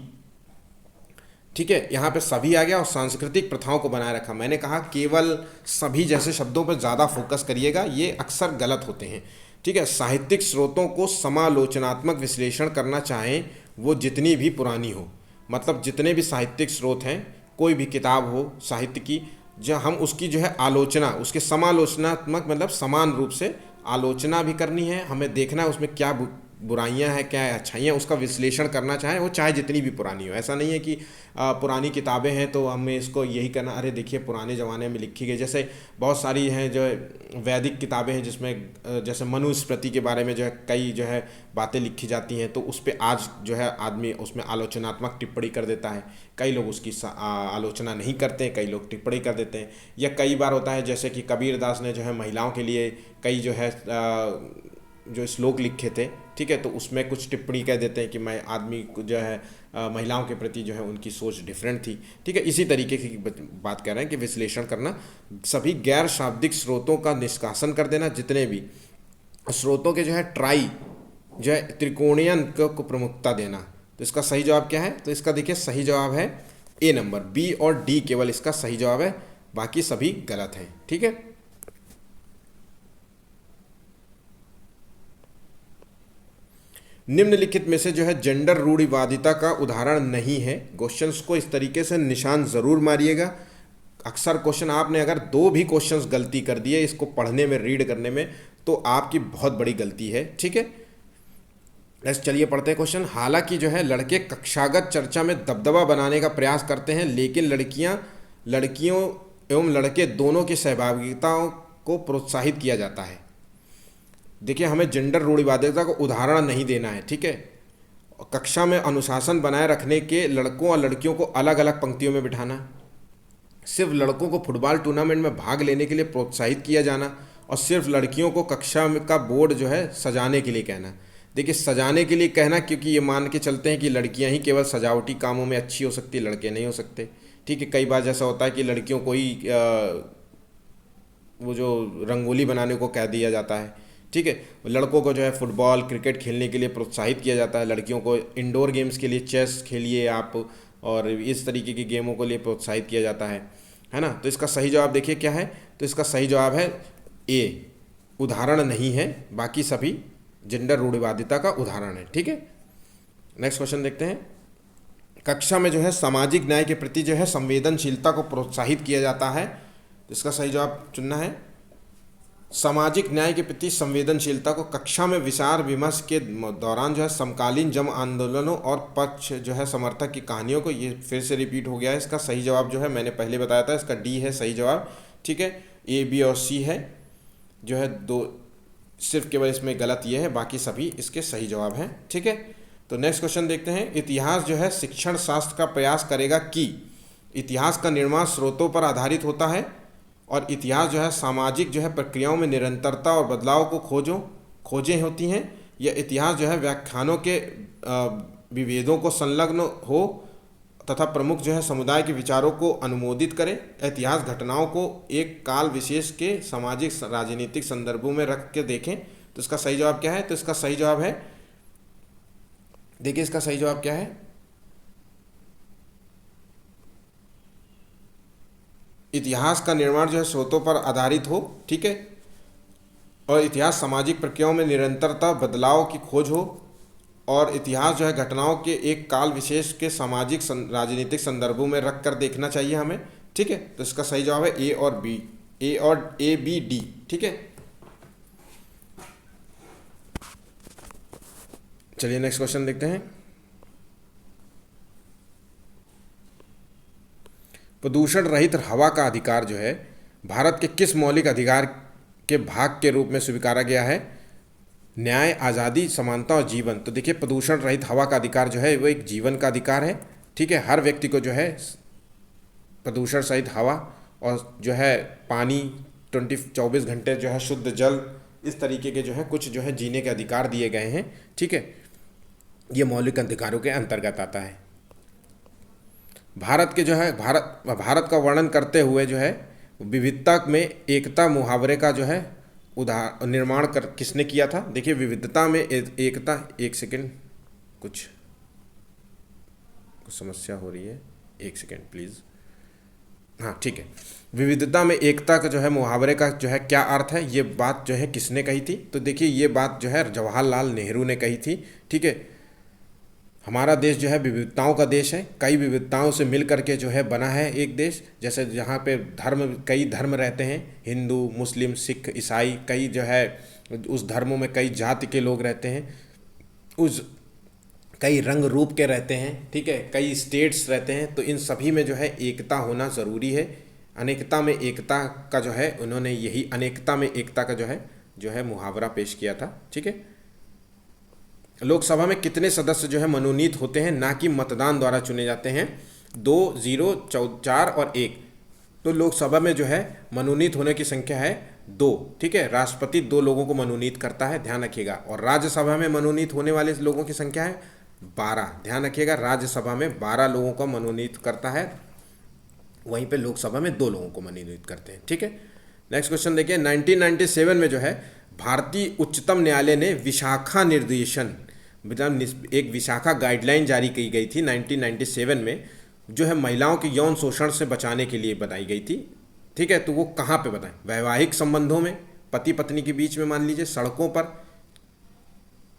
ठीक है, यहाँ पे सभी आ गया और सांस्कृतिक प्रथाओं को बनाए रखा। मैंने कहा केवल सभी जैसे शब्दों पर ज़्यादा फोकस करिएगा, ये अक्सर गलत होते हैं। ठीक है, साहित्यिक स्रोतों को समालोचनात्मक विश्लेषण करना चाहें वो जितनी भी पुरानी हो, मतलब जितने भी साहित्यिक स्रोत हैं, कोई भी किताब हो साहित्य की, जो हम उसकी जो है आलोचना, उसके समालोचनात्मक मतलब समान रूप से आलोचना भी करनी है। हमें देखना है उसमें क्या बुराइयां हैं, क्या अच्छाइयाँ, उसका विश्लेषण करना चाहें वो चाहे जितनी भी पुरानी हो। ऐसा नहीं है कि पुरानी किताबें हैं तो हमें इसको यही करना, अरे देखिए पुराने ज़माने में लिखी गई। जैसे बहुत सारी हैं जो वैदिक किताबें हैं जिसमें जैसे मनुस्मृति के बारे में जो है कई जो है बातें लिखी जाती हैं, तो उस पर आज जो है आदमी उसमें आलोचनात्मक टिप्पणी कर देता है। कई लोग उसकी आलोचना नहीं करते हैं, कई लोग टिप्पणी कर देते हैं। या कई बार होता है जैसे कि कबीरदास ने जो है महिलाओं के लिए कई जो है जो श्लोक लिखे थे। ठीक है, तो उसमें कुछ टिप्पणी कह देते हैं कि मैं आदमी को जो है महिलाओं के प्रति जो है उनकी सोच डिफरेंट थी। ठीक है, इसी तरीके की बात कर रहे हैं कि विश्लेषण करना, सभी गैर शाब्दिक स्रोतों का निष्कासन कर देना, जितने भी स्रोतों के जो है जो है त्रिकोणीय को प्रमुखता देना। तो इसका सही जवाब क्या है? तो इसका देखिए सही जवाब है ए नंबर, बी और डी केवल इसका सही जवाब है, बाकी सभी गलत हैं। ठीक है, निम्नलिखित में से जो है जेंडर रूढ़िवादिता का उदाहरण नहीं है। क्वेश्चंस को इस तरीके से निशान जरूर मारिएगा। अक्सर क्वेश्चन आपने अगर 2 भी क्वेश्चंस गलती कर दिए इसको पढ़ने में, रीड करने में, तो आपकी बहुत बड़ी गलती है। ठीक है, नेक्स्ट चलिए पढ़ते हैं क्वेश्चन। हालांकि जो है लड़के कक्षागत चर्चा में दबदबा बनाने का प्रयास करते हैं, लेकिन लड़कियों एवं लड़के दोनों की सहभागिताओं को प्रोत्साहित किया जाता है। देखिए हमें जेंडर रूढ़िवादिता को उदाहरण नहीं देना है। ठीक है, कक्षा में अनुशासन बनाए रखने के लड़कों और लड़कियों को अलग अलग पंक्तियों में बिठाना, सिर्फ लड़कों को फुटबॉल टूर्नामेंट में भाग लेने के लिए प्रोत्साहित किया जाना, और सिर्फ लड़कियों को कक्षा का बोर्ड जो है सजाने के लिए कहना। देखिए सजाने के लिए कहना क्योंकि ये मान के चलते हैं कि लड़कियां ही केवल सजावटी कामों में अच्छी हो सकती, लड़के नहीं हो सकते। ठीक है, कई बार जैसा होता है कि लड़कियों को ही वो जो रंगोली बनाने को कह दिया जाता है। ठीक है, लड़कों को जो है फुटबॉल क्रिकेट खेलने के लिए प्रोत्साहित किया जाता है, लड़कियों को इंडोर गेम्स के लिए चेस खेलिए आप, और इस तरीके की गेमों के लिए प्रोत्साहित किया जाता है ना। तो इसका सही जवाब देखिए क्या है, तो इसका सही जवाब है ए, उदाहरण नहीं है, बाकी सभी जेंडर रूढ़िवादिता का उदाहरण है। ठीक है, नेक्स्ट क्वेश्चन देखते हैं। कक्षा में जो है सामाजिक न्याय के प्रति जो है संवेदनशीलता को प्रोत्साहित किया जाता है, तो इसका सही जवाब चुनना है। सामाजिक न्याय के प्रति संवेदनशीलता को कक्षा में विचार विमर्श के दौरान जो है समकालीन जन आंदोलनों और पक्ष जो है समर्थक की कहानियों को, ये फिर से रिपीट हो गया है। इसका सही जवाब जो है मैंने पहले बताया था, इसका डी है सही जवाब। ठीक है, ए बी और सी है जो है 2, सिर्फ केवल इसमें गलत ये है, बाकी सभी इसके सही जवाब हैं। ठीक है, तो नेक्स्ट क्वेश्चन देखते हैं। इतिहास जो है शिक्षण शास्त्र का प्रयास करेगा कि इतिहास का निर्माण स्रोतों पर आधारित होता है, और इतिहास जो है सामाजिक जो है प्रक्रियाओं में निरंतरता और बदलाव को खोजें होती हैं। यह इतिहास जो है व्याख्यानों के विभेदों को संलग्न हो तथा प्रमुख जो है समुदाय के विचारों को अनुमोदित करे। इतिहास घटनाओं को एक काल विशेष के सामाजिक राजनीतिक संदर्भों में रख के देखें। तो इसका सही जवाब क्या है? तो इसका सही जवाब है, देखिए इसका सही जवाब क्या है, इतिहास का निर्माण जो है स्रोतों पर आधारित हो, ठीक है, और इतिहास सामाजिक प्रक्रियाओं में निरंतरता बदलाव की खोज हो, और इतिहास जो है घटनाओं के एक काल विशेष के सामाजिक राजनीतिक संदर्भों में रख कर देखना चाहिए हमें, ठीक है। तो इसका सही जवाब है ए और बी, ए बी डी, ठीक है। चलिए नेक्स्ट क्वेश्चन देखते हैं। प्रदूषण रहित हवा का अधिकार जो है भारत के किस मौलिक अधिकार के भाग के रूप में स्वीकारा गया है? न्याय, आज़ादी, समानता और जीवन। तो देखिए प्रदूषण रहित हवा का अधिकार जो है वो एक जीवन का अधिकार है, ठीक है। हर व्यक्ति को जो है प्रदूषण सहित हवा और जो है पानी 24 घंटे जो है शुद्ध जल, इस तरीके के जो है कुछ जो है जीने के अधिकार दिए गए हैं, ठीक है। ये मौलिक अधिकारों के अंतर्गत आता है। भारत के जो है भारत का वर्णन करते हुए जो है विविधता में एकता मुहावरे का जो है निर्माण कर किसने किया था? देखिए विविधता में एकता, एक सेकेंड, कुछ समस्या हो रही है, एक सेकेंड प्लीज़। हाँ ठीक है। विविधता में एकता का जो है मुहावरे का जो है क्या अर्थ है, ये बात जो है किसने कही थी? तो देखिए ये बात जो है जवाहरलाल नेहरू ने कही थी, ठीक है। हमारा देश जो है विविधताओं का देश है, कई विविधताओं से मिल करके जो है बना है एक देश। जैसे जहाँ पे कई धर्म रहते हैं, हिंदू, मुस्लिम, सिख, ईसाई, कई जो है उस धर्मों में कई जाति के लोग रहते हैं, उस कई रंग रूप के रहते हैं, ठीक है, कई स्टेट्स रहते हैं। तो इन सभी में जो है एकता होना ज़रूरी है। अनेकता में एकता का जो है उन्होंने यही अनेकता में एकता का जो है मुहावरा पेश किया था, ठीक है। लोकसभा में कितने सदस्य जो है मनोनीत होते हैं, ना कि मतदान द्वारा चुने जाते हैं? 2, 0, 4 और 1। तो लोकसभा में जो है मनोनीत होने की संख्या है 2, ठीक है। राष्ट्रपति 2 लोगों को मनोनीत करता है, ध्यान रखिएगा। और राज्यसभा में मनोनीत होने वाले लोगों की संख्या है 12, ध्यान रखिएगा। राज्यसभा में 12 लोगों को मनोनीत करता है, वहीं पे लोकसभा में 2 लोगों को मनोनीत करते हैं, ठीक है। नेक्स्ट क्वेश्चन देखिए। 1997 में जो है भारतीय उच्चतम न्यायालय ने विशाखा निर्देशन, मतलब एक विशाखा गाइडलाइन जारी की गई थी 1997 में, जो है महिलाओं के यौन शोषण से बचाने के लिए बताई गई थी, ठीक है। तो वो कहाँ पे बताएं? वैवाहिक संबंधों में, पति पत्नी के बीच में, मान लीजिए सड़कों पर,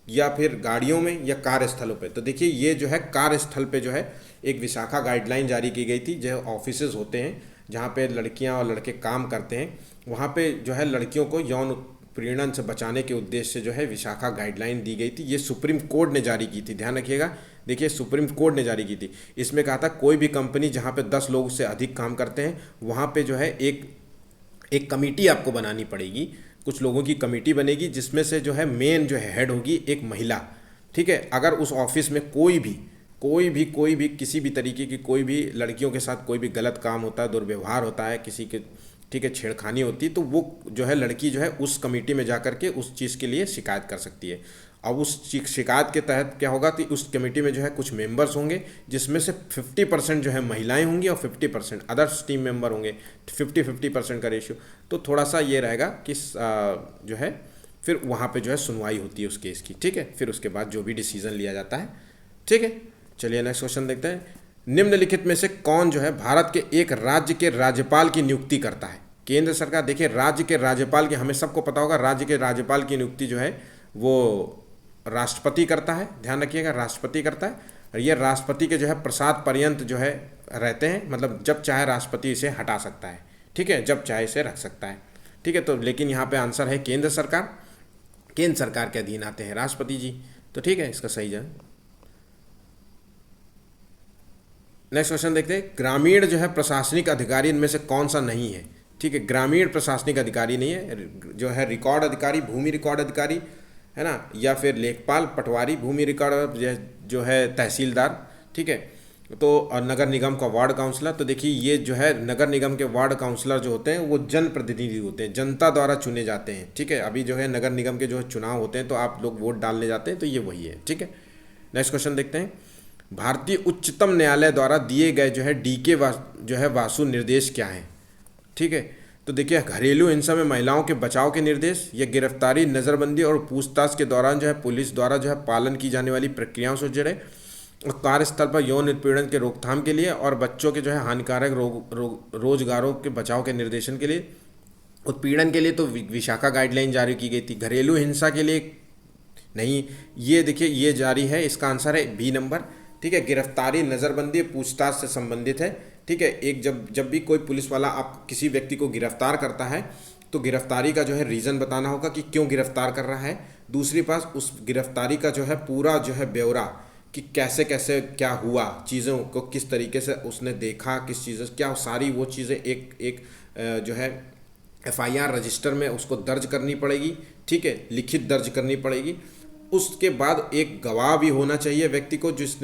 या फिर गाड़ियों में, या कार्यस्थलों पे। तो देखिए ये जो है कार्यस्थल पे जो है एक विशाखा गाइडलाइन जारी की गई थी। जो ऑफिसेज होते हैं जहाँ पे लड़कियाँ और लड़के काम करते हैं, वहाँ पे जो है लड़कियों को यौन प्रीणन से बचाने के उद्देश्य से जो है विशाखा गाइडलाइन दी गई थी। ये सुप्रीम कोर्ट ने जारी की थी, ध्यान रखिएगा। देखिए सुप्रीम कोर्ट ने जारी की थी। इसमें कहा था कोई भी कंपनी जहाँ पे 10 लोग से अधिक काम करते हैं, वहाँ पे जो है एक कमेटी आपको बनानी पड़ेगी, कुछ लोगों की कमेटी बनेगी, जिसमें से जो है मेन जो है हेड होगी एक महिला, ठीक है। अगर उस ऑफिस में कोई भी किसी भी तरीके की कोई भी लड़कियों के साथ कोई भी गलत काम होता है, दुर्व्यवहार होता है किसी के, ठीक है, छेड़खानी होती है, तो वो जो है लड़की जो है उस कमेटी में जा कर के उस चीज़ के लिए शिकायत कर सकती है। अब उस शिकायत के तहत क्या होगा कि उस कमेटी में जो है कुछ मेंबर्स होंगे, जिसमें से 50% जो है महिलाएं होंगी और 50% अदर्स टीम मेंबर होंगे, 50-50% का रेशियो। तो थोड़ा सा ये रहेगा कि जो है फिर वहाँ पे जो है सुनवाई होती है उस केस की, ठीक है। फिर उसके बाद जो भी डिसीजन लिया जाता है, ठीक है। चलिए नेक्स्ट क्वेश्चन देखते हैं। निम्नलिखित में से कौन जो है भारत के एक राज्य के राज्यपाल की नियुक्ति करता है? केंद्र सरकार, देखिए राज्य के राज्यपाल की, हमें सबको पता होगा, राज्य के राज्यपाल की नियुक्ति जो है वो राष्ट्रपति करता है, ध्यान रखिएगा, राष्ट्रपति करता है। और ये राष्ट्रपति के जो है प्रसाद पर्यंत जो है रहते हैं, मतलब जब चाहे राष्ट्रपति इसे हटा सकता है, ठीक है, जब चाहे इसे रख सकता है, ठीक है। तो लेकिन यहाँ पे आंसर है केंद्र सरकार, केंद्र सरकार के अधीन आते हैं राष्ट्रपति जी, तो ठीक है, इसका सही जवाब। नेक्स्ट क्वेश्चन देखते हैं। ग्रामीण जो है प्रशासनिक अधिकारी इनमें से कौन सा नहीं है? ठीक है, ग्रामीण प्रशासनिक अधिकारी नहीं है, जो है रिकॉर्ड अधिकारी, भूमि रिकॉर्ड अधिकारी है ना, या फिर लेखपाल, पटवारी, भूमि रिकॉर्ड जो है तहसीलदार, ठीक है। तो और नगर निगम का वार्ड काउंसलर। तो देखिए ये जो है नगर निगम के वार्ड काउंसलर जो होते हैं वो जनप्रतिनिधि होते हैं, जनता द्वारा चुने जाते हैं, ठीक है। अभी जो है नगर निगम के जो चुनाव होते हैं तो आप लोग वोट डालने जाते हैं, तो ये वही है, ठीक है। नेक्स्ट क्वेश्चन देखते हैं। भारतीय उच्चतम न्यायालय द्वारा दिए गए जो है डीके जो है वासु निर्देश क्या है? ठीक है, तो देखिए घरेलू हिंसा में महिलाओं के बचाव के निर्देश, या गिरफ्तारी, नज़रबंदी और पूछताछ के दौरान जो है पुलिस द्वारा जो है पालन की जाने वाली प्रक्रियाओं से जुड़े, और कार्यस्थल पर यौन उत्पीड़न के रोकथाम के लिए और बच्चों के जो है हानिकारक रोजगारों के बचाव के निर्देशन के लिए। उत्पीड़न के लिए तो विशाखा गाइडलाइन जारी की गई थी। घरेलू हिंसा के लिए नहीं, ये देखिए ये जारी है, इसका आंसर है बी नंबर। ठीक है, गिरफ्तारी नज़रबंदी पूछताछ से संबंधित है। ठीक है, एक जब भी कोई पुलिस वाला आप किसी व्यक्ति को गिरफ्तार करता है तो गिरफ्तारी का जो है रीज़न बताना होगा कि क्यों गिरफ्तार कर रहा है। दूसरी बात, उस गिरफ्तारी का जो है पूरा जो है ब्यौरा कि कैसे कैसे क्या हुआ, चीज़ों को किस तरीके से उसने देखा, किस चीज़ें क्या, सारी वो चीज़ें एक एक जो है एफआईआर रजिस्टर में उसको दर्ज करनी पड़ेगी। ठीक है, लिखित दर्ज करनी पड़ेगी। उसके बाद एक गवाह भी होना चाहिए व्यक्ति को जिस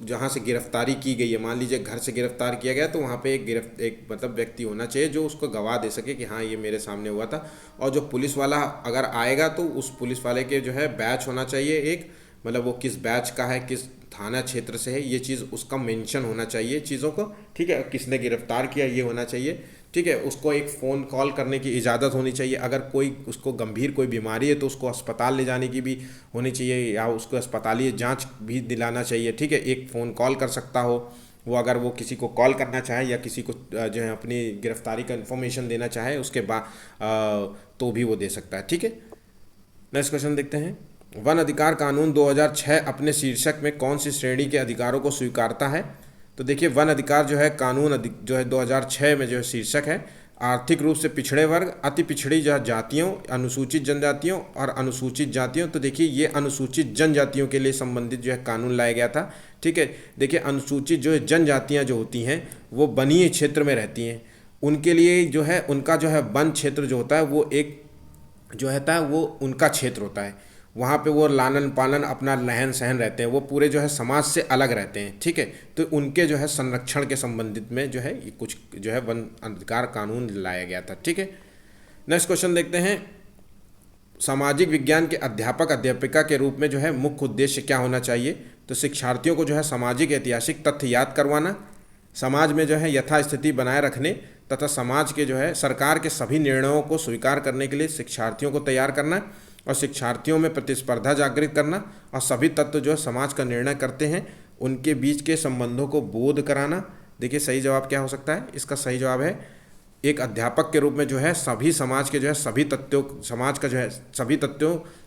जहाँ से गिरफ्तारी की गई है। मान लीजिए घर से गिरफ्तार किया गया तो वहाँ पे एक मतलब व्यक्ति होना चाहिए जो उसको गवाह दे सके कि हाँ ये मेरे सामने हुआ था। और जो पुलिस वाला अगर आएगा तो उस पुलिस वाले के जो है बैच होना चाहिए एक, मतलब वो किस बैच का है, किस थाना क्षेत्र से है, ये चीज़ उसका मेंशन होना चाहिए चीज़ों को। ठीक है, किसने गिरफ्तार किया ये होना चाहिए। ठीक है, उसको एक फ़ोन कॉल करने की इजाज़त होनी चाहिए। अगर कोई उसको गंभीर कोई बीमारी है तो उसको अस्पताल ले जाने की भी होनी चाहिए या उसको अस्पताली जांच भी दिलाना चाहिए। ठीक है, एक फ़ोन कॉल कर सकता हो वो, अगर वो किसी को कॉल करना चाहे या किसी को जो है अपनी गिरफ्तारी का इन्फॉर्मेशन देना चाहे उसके बाद तो भी वो दे सकता है। ठीक है, नेक्स्ट क्वेश्चन देखते हैं। वन अधिकार कानून 2006 अपने शीर्षक में कौन सी श्रेणी के अधिकारों को स्वीकारता है? तो देखिए वन अधिकार जो है कानून जो है 2006 में जो है शीर्षक है आर्थिक रूप से पिछड़े वर्ग, अति पिछड़ी जातियों, अनुसूचित जनजातियों और अनुसूचित जातियों। तो देखिए ये अनुसूचित जनजातियों के लिए संबंधित जो है कानून लाया गया था। ठीक है, देखिए अनुसूचित जो है जनजातियाँ जो होती हैं वो वनीय क्षेत्र में रहती हैं, उनके लिए जो है उनका जो है वन क्षेत्र जो होता है वो एक जो होता है वो उनका क्षेत्र होता है। वहाँ पे वो लालन पालन अपना रहन सहन रहते हैं, वो पूरे जो है समाज से अलग रहते हैं। ठीक है, तो उनके जो है संरक्षण के संबंधित में जो है ये कुछ जो है वन अधिकार कानून लाया गया था। ठीक है, नेक्स्ट क्वेश्चन देखते हैं। सामाजिक विज्ञान के अध्यापक अध्यापिका के रूप में जो है मुख्य उद्देश्य क्या होना चाहिए? तो शिक्षार्थियों को जो है सामाजिक ऐतिहासिक तथ्य याद करवाना, समाज में जो है यथास्थिति बनाए रखने तथा समाज के जो है सरकार के सभी निर्णयों को स्वीकार करने के लिए शिक्षार्थियों को तैयार करना और शिक्षार्थियों में प्रतिस्पर्धा जागृत करना और सभी तत्व जो है समाज का निर्णय करते हैं उनके बीच के संबंधों को बोध कराना। देखिए सही जवाब क्या हो सकता है? इसका सही जवाब है एक अध्यापक के रूप में जो है सभी समाज के जो है सभी तत्वों समाज का जो है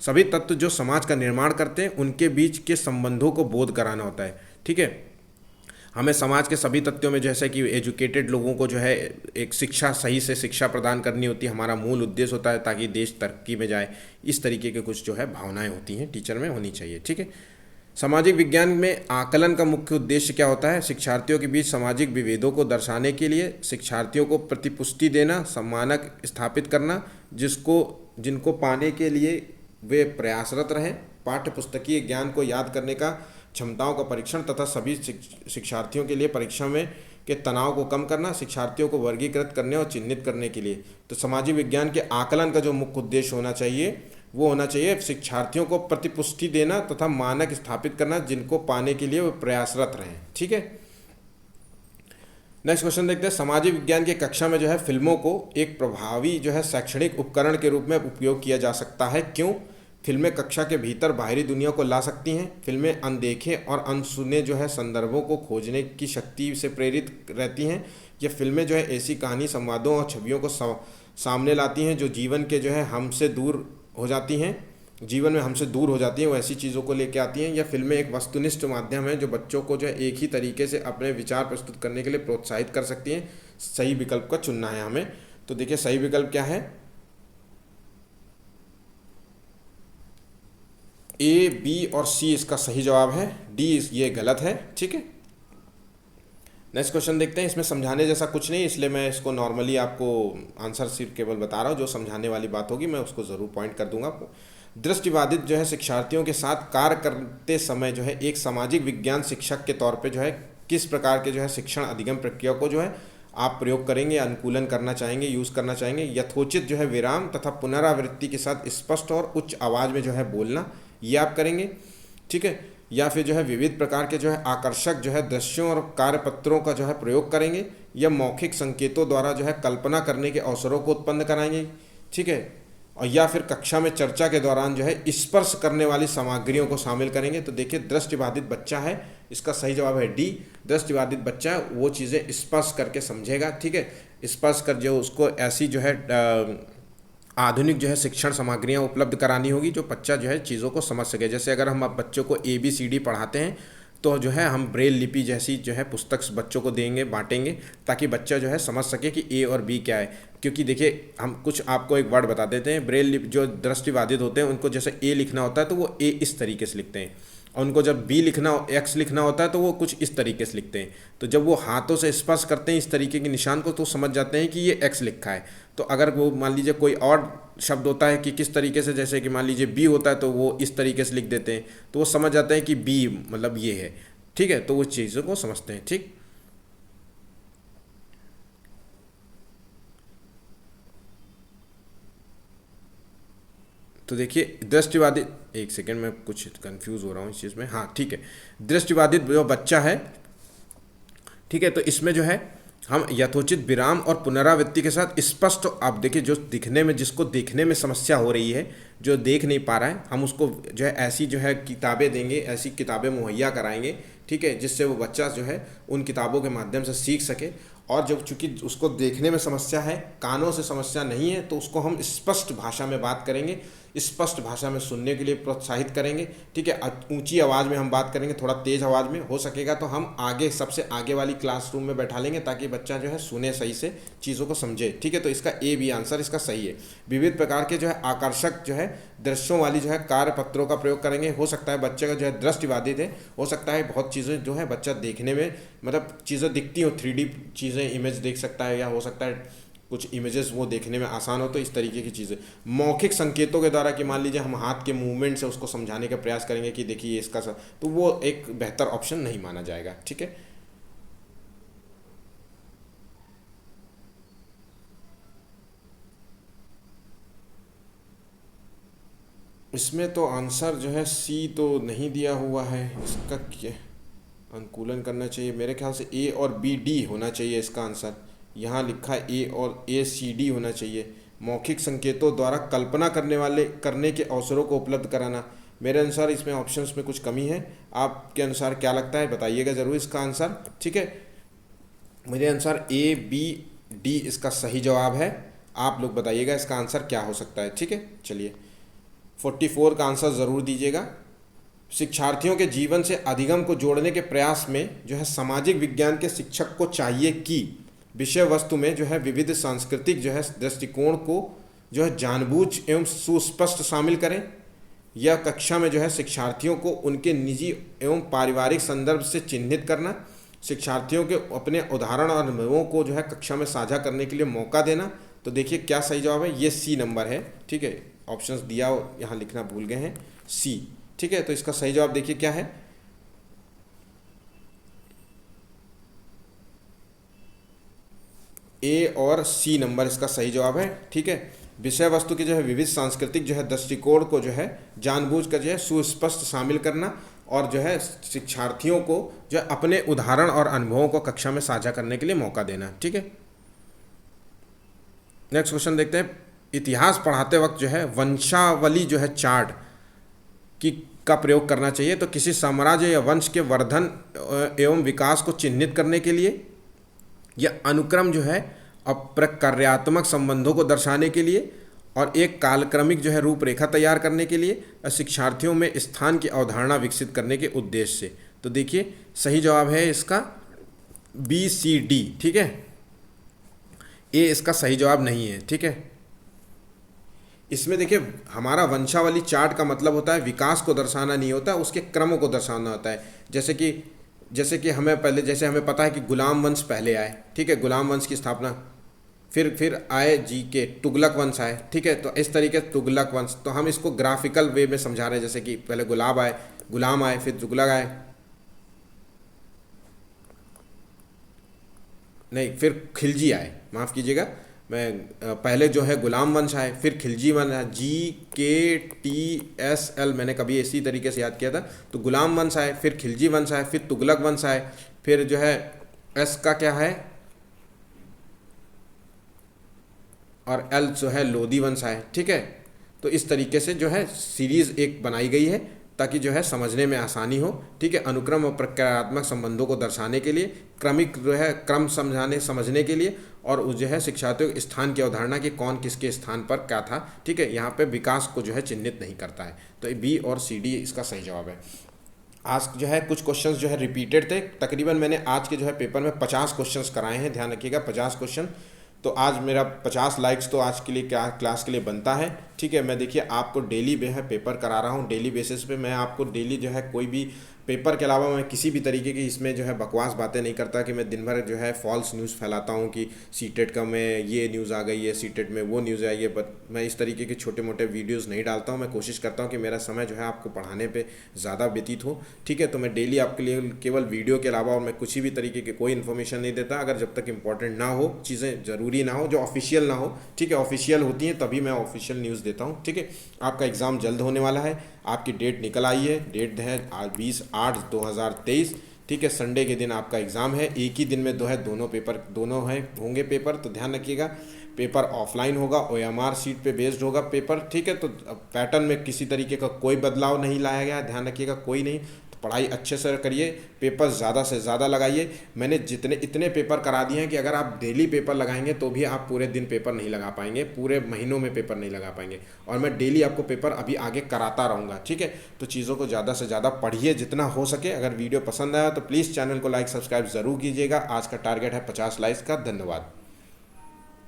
सभी तत्व जो समाज का निर्माण करते हैं उनके बीच के संबंधों को बोध कराना होता है। ठीक है, हमें समाज के सभी तत्वों में जैसे कि एजुकेटेड लोगों को जो है एक शिक्षा सही से शिक्षा प्रदान करनी होती है, हमारा मूल उद्देश्य होता है ताकि देश तरक्की में जाए। इस तरीके के कुछ जो है भावनाएं होती हैं टीचर में होनी चाहिए। ठीक है, सामाजिक विज्ञान में आकलन का मुख्य उद्देश्य क्या होता है? शिक्षार्थियों के बीच सामाजिक विभेदों को दर्शाने के लिए शिक्षार्थियों को प्रतिपुष्टि देना, सम्मानक स्थापित करना जिनको पाने के लिए वे प्रयासरत रहें, पाठ्य पुस्तकीय ज्ञान को याद करने का क्षमताओं का परीक्षण तथा सभी शिक्षार्थियों के लिए परीक्षा में के तनाव को कम करना, शिक्षार्थियों को वर्गीकृत करने और चिन्हित करने के लिए। तो सामाजिक विज्ञान के आकलन का जो मुख्य उद्देश्य होना चाहिए वो होना चाहिए शिक्षार्थियों को प्रतिपुष्टि देना तथा मानक स्थापित करना जिनको पाने के लिए वे प्रयासरत रहें। ठीक है, नेक्स्ट क्वेश्चन देखते हैं। सामाजिक विज्ञान की कक्षा में जो है फिल्मों को एक प्रभावी जो है शैक्षणिक उपकरण के रूप में उपयोग किया जा सकता है। क्यों? फिल्में कक्षा के भीतर बाहरी दुनिया को ला सकती हैं। फिल्में अनदेखे और अनसुने जो है संदर्भों को खोजने की शक्ति से प्रेरित रहती हैं। ये फिल्में जो है ऐसी कहानी, संवादों और छवियों को सामने लाती हैं जो जीवन के जो है हमसे दूर हो जाती हैं, जीवन में हमसे दूर हो जाती हैं, वो ऐसी चीज़ों को लेके आती हैं। यह फिल्में एक वस्तुनिष्ठ माध्यम है जो बच्चों को जो है एक ही तरीके से अपने विचार प्रस्तुत करने के लिए प्रोत्साहित कर सकती हैं। सही विकल्प का चुनना है हमें। तो देखिए सही विकल्प क्या है? ए, बी और सी इसका सही जवाब है। डी ये गलत है। ठीक है, नेक्स्ट क्वेश्चन देखते हैं। इसमें समझाने जैसा कुछ नहीं, इसलिए मैं इसको नॉर्मली आपको आंसर सिर्फ केवल बता रहा हूँ। जो समझाने वाली बात होगी मैं उसको ज़रूर पॉइंट कर दूंगा आपको। दृष्टिबाधित जो है शिक्षार्थियों के साथ कार्य करते समय जो है एक सामाजिक विज्ञान शिक्षक के तौर पे जो है किस प्रकार के जो है शिक्षण अधिगम प्रक्रिया को जो है आप प्रयोग करेंगे, अनुकूलन करना चाहेंगे, यूज़ करना चाहेंगे? यथोचित जो है विराम तथा पुनरावृत्ति के साथ स्पष्ट और उच्च आवाज़ में जो है बोलना, ये आप करेंगे। ठीक है, या फिर जो है विविध प्रकार के जो है आकर्षक जो है दृश्यों और कार्यपत्रों का जो है प्रयोग करेंगे, या मौखिक संकेतों द्वारा जो है कल्पना करने के अवसरों को उत्पन्न कराएंगे। ठीक है, और या फिर कक्षा में चर्चा के दौरान जो है स्पर्श करने वाली सामग्रियों को शामिल करेंगे। तो देखिए दृष्टिबाधित बच्चा है, इसका सही जवाब है डी। दृष्टिबाधित बच्चा है वो चीज़ें स्पर्श करके समझेगा, ठीक है। स्पर्श कर जो उसको ऐसी जो है आधुनिक जो है शिक्षण सामग्रियाँ उपलब्ध करानी होगी जो बच्चा जो है चीज़ों को समझ सके। जैसे अगर हम अब बच्चों को ABCD पढ़ाते हैं तो जो है हम ब्रेल लिपि जैसी जो है पुस्तक बच्चों को देंगे, बांटेंगे, ताकि बच्चा जो है समझ सके कि A और B क्या है। क्योंकि देखिए हम कुछ आपको एक वर्ड बता देते हैं, ब्रेल लिपि जो दृष्टिबाधित होते हैं उनको जैसे A लिखना होता है तो वो A इस तरीके से लिखते हैं, और उनको जब B लिखना X लिखना होता है तो वो कुछ इस तरीके से लिखते हैं। तो जब वो हाथों से स्पर्श करते हैं इस तरीके के निशान को तो समझ जाते हैं कि ये X लिखा है। तो अगर वो मान लीजिए कोई और शब्द होता है कि किस तरीके से, जैसे कि मान लीजिए B होता है तो वो इस तरीके से लिख देते हैं, तो वो समझ जाते हैं कि B मतलब ये है, ठीक है। तो वो चीज़ों को समझते हैं, ठीक। तो देखिए दृष्टिबाधित, एक सेकेंड में कुछ कंफ्यूज हो रहा हूँ इस चीज़ में, हाँ ठीक है। दृष्टिबाधित जो बच्चा है, ठीक है, तो इसमें जो है हम यथोचित विराम और पुनरावृत्ति के साथ स्पष्ट, आप देखिए जो दिखने में, जिसको देखने में समस्या हो रही है, जो देख नहीं पा रहा है, हम उसको जो है ऐसी जो है किताबें देंगे, ऐसी किताबें मुहैया कराएंगे, ठीक है, जिससे वो बच्चा जो है उन किताबों के माध्यम से सीख सके। और जब चूंकि उसको देखने में समस्या है, कानों से समस्या नहीं है, तो उसको हम स्पष्ट भाषा में बात करेंगे, स्पष्ट भाषा में सुनने के लिए प्रोत्साहित करेंगे, ठीक है। ऊंची आवाज़ में हम बात करेंगे, थोड़ा तेज़ आवाज़ में हो सकेगा तो हम आगे, सबसे आगे वाली क्लासरूम में बैठा लेंगे ताकि बच्चा जो है सुने सही से, चीज़ों को समझे, ठीक है। तो इसका ए बी आंसर इसका सही है। विविध प्रकार के जो है आकर्षक जो है दृश्यों वाली जो है कार्यपत्रों का प्रयोग करेंगे। हो सकता है बच्चे का जो है दृष्टिबाधित है, हो सकता है बहुत चीज़ें जो है बच्चा देखने में, मतलब चीज़ें दिखती हो, 3D चीज़ें इमेज देख सकता है, या हो सकता है कुछ इमेजेस वो देखने में आसान हो, तो इस तरीके की चीज़ें मौखिक संकेतों के द्वारा, कि मान लीजिए हम हाथ के मूवमेंट से उसको समझाने का प्रयास करेंगे कि देखिए इसका तो वो एक बेहतर ऑप्शन नहीं माना जाएगा, ठीक है। इसमें तो आंसर जो है सी तो नहीं दिया हुआ है, इसका क्या अनुकूलन करना चाहिए। मेरे ख्याल से ए और बी डी होना चाहिए इसका आंसर। यहाँ लिखा है ए और ए सी डी होना चाहिए। मौखिक संकेतों द्वारा कल्पना करने के अवसरों को उपलब्ध कराना। मेरे अनुसार इसमें ऑप्शंस में कुछ कमी है। आपके अनुसार क्या लगता है बताइएगा ज़रूर इसका आंसर, ठीक है। मेरे अनुसार ए बी डी इसका सही जवाब है। आप लोग बताइएगा इसका आंसर क्या हो सकता है, ठीक है। चलिए 44 का आंसर ज़रूर दीजिएगा। शिक्षार्थियों के जीवन से अधिगम को जोड़ने के प्रयास में जो है सामाजिक विज्ञान के शिक्षक को चाहिए कि विषय वस्तु में जो है विविध सांस्कृतिक जो है दृष्टिकोण को जो है जानबूझ एवं सुस्पष्ट शामिल करें, या कक्षा में जो है शिक्षार्थियों को उनके निजी एवं पारिवारिक संदर्भ से चिन्हित करना, शिक्षार्थियों के अपने उदाहरण और अनुभवों को जो है कक्षा में साझा करने के लिए मौका देना। तो देखिए क्या सही जवाब है, ये सी नंबर है, ठीक है। ऑप्शंस दिया यहाँ लिखना भूल गए हैं, सी, ठीक है। तो इसका सही जवाब देखिए क्या है, ए और सी नंबर इसका सही जवाब है, ठीक है। विषय वस्तु की जो है विविध सांस्कृतिक जो है दृष्टिकोण को जो है जानबूझकर जो है सुस्पष्ट शामिल करना, और जो है शिक्षार्थियों को जो है अपने उदाहरण और अनुभवों को कक्षा में साझा करने के लिए मौका देना, ठीक है। नेक्स्ट क्वेश्चन देखते हैं। इतिहास पढ़ाते वक्त जो है वंशावली जो है चार्ट की का प्रयोग करना चाहिए। तो किसी साम्राज्य या वंश के वर्धन एवं विकास को चिन्हित करने के लिए, या अनुक्रम जो है अप्रकार्यात्मक संबंधों को दर्शाने के लिए, और एक कालक्रमिक जो है रूपरेखा तैयार करने के लिए, और शिक्षार्थियों में स्थान की अवधारणा विकसित करने के उद्देश्य से। तो देखिए सही जवाब है इसका बी सी डी, ठीक है। ए इसका सही जवाब नहीं है, ठीक है। इसमें देखिए हमारा वंशावली चार्ट का मतलब होता है विकास को दर्शाना नहीं होता, उसके क्रम को दर्शाना होता है। जैसे कि हमें पहले, जैसे हमें पता है कि गुलाम वंश पहले आए, ठीक है, गुलाम वंश की स्थापना, फिर आए जी के तुगलक वंश आए, ठीक है। तो इस तरीके तुगलक वंश, तो हम इसको ग्राफिकल वे में समझा रहे हैं, जैसे कि पहले गुलाम आए, फिर तुगलक आए, नहीं फिर खिलजी आए, माफ़ कीजिएगा, मैं पहले जो है गुलाम वंश आए, फिर खिलजी वंश आए, GKTSL मैंने कभी इसी तरीके से याद किया था। तो गुलाम वंश आए, फिर खिलजी वंश आए, फिर तुगलक वंश आए, फिर जो है एस का क्या है, और एल जो है लोधी वंश आए, ठीक है। तो इस तरीके से जो है सीरीज़ एक बनाई गई है ताकि जो है समझने में आसानी हो। ठीक है, अनुक्रम और प्रक्रियात्मक संबंधों को दर्शाने के लिए, क्रमिक जो है क्रम समझने के लिए, और जो है शिक्षार्थियों के स्थान की अवधारणा कि कौन किसके स्थान पर क्या था। ठीक है, यहाँ पे विकास को जो है चिन्हित नहीं करता है। तो बी और सी डी इसका सही जवाब है। आज जो है कुछ क्वेश्चंस जो है रिपीटेड थे। तकरीबन मैंने आज के जो है पेपर में 50 क्वेश्चंस कराए हैं, ध्यान रखिएगा 50 क्वेश्चन। तो आज मेरा 50 लाइक्स तो आज के लिए क्या क्लास के लिए बनता है। ठीक है, मैं देखिए आपको डेली जो है पेपर करा रहा हूँ, डेली बेसिस पे मैं आपको डेली जो है कोई भी पेपर के अलावा मैं किसी भी तरीके की इसमें जो है बकवास बातें नहीं करता कि मैं दिन भर जो है फॉल्स न्यूज़ फैलाता हूँ कि सीटेट का में ये न्यूज़ आ गई है, सीटेट में वो न्यूज़ आई है। बट मैं इस तरीके के छोटे मोटे वीडियोस नहीं डालता हूँ। मैं कोशिश करता हूँ कि मेरा समय जो है आपको पढ़ाने पे ज़्यादा व्यतीत हो। ठीक है, तो मैं डेली आपके लिए केवल वीडियो के अलावा और मैं कुछ भी तरीके की कोई इन्फॉर्मेशन नहीं देता, अगर जब तक इंपॉर्टेंट ना हो, चीज़ें ज़रूरी ना हो, जो ऑफिशियल ना हो। ठीक है, ऑफिशियल होती हैं तभी मैं ऑफिशियल न्यूज़ देता हूँ। ठीक है, आपका एग्ज़ाम जल्द होने वाला है, आपकी डेट निकल आई है, डेट है आज 20/8/2023। ठीक है, संडे के दिन आपका एग्ज़ाम है, एक ही दिन में दोनों हैं होंगे पेपर। तो ध्यान रखिएगा पेपर ऑफलाइन होगा, OMR सीट पे बेस्ड होगा पेपर। ठीक है, तो पैटर्न में किसी तरीके का कोई बदलाव नहीं लाया गया, ध्यान रखिएगा कोई नहीं। तो पढ़ाई अच्छे से करिए, पेपर ज़्यादा से ज़्यादा लगाइए। मैंने इतने पेपर करा दिए हैं कि अगर आप डेली पेपर लगाएंगे तो भी आप पूरे दिन पेपर नहीं लगा पाएंगे, पूरे महीनों में पेपर नहीं लगा पाएंगे। और मैं डेली आपको पेपर अभी आगे कराता रहूँगा। ठीक है, तो चीज़ों को ज़्यादा से ज़्यादा पढ़िए जितना हो सके। अगर वीडियो पसंद आया तो प्लीज़ चैनल को लाइक सब्सक्राइब ज़रूर कीजिएगा। आज का टारगेट है 50 लाइक्स का। धन्यवाद।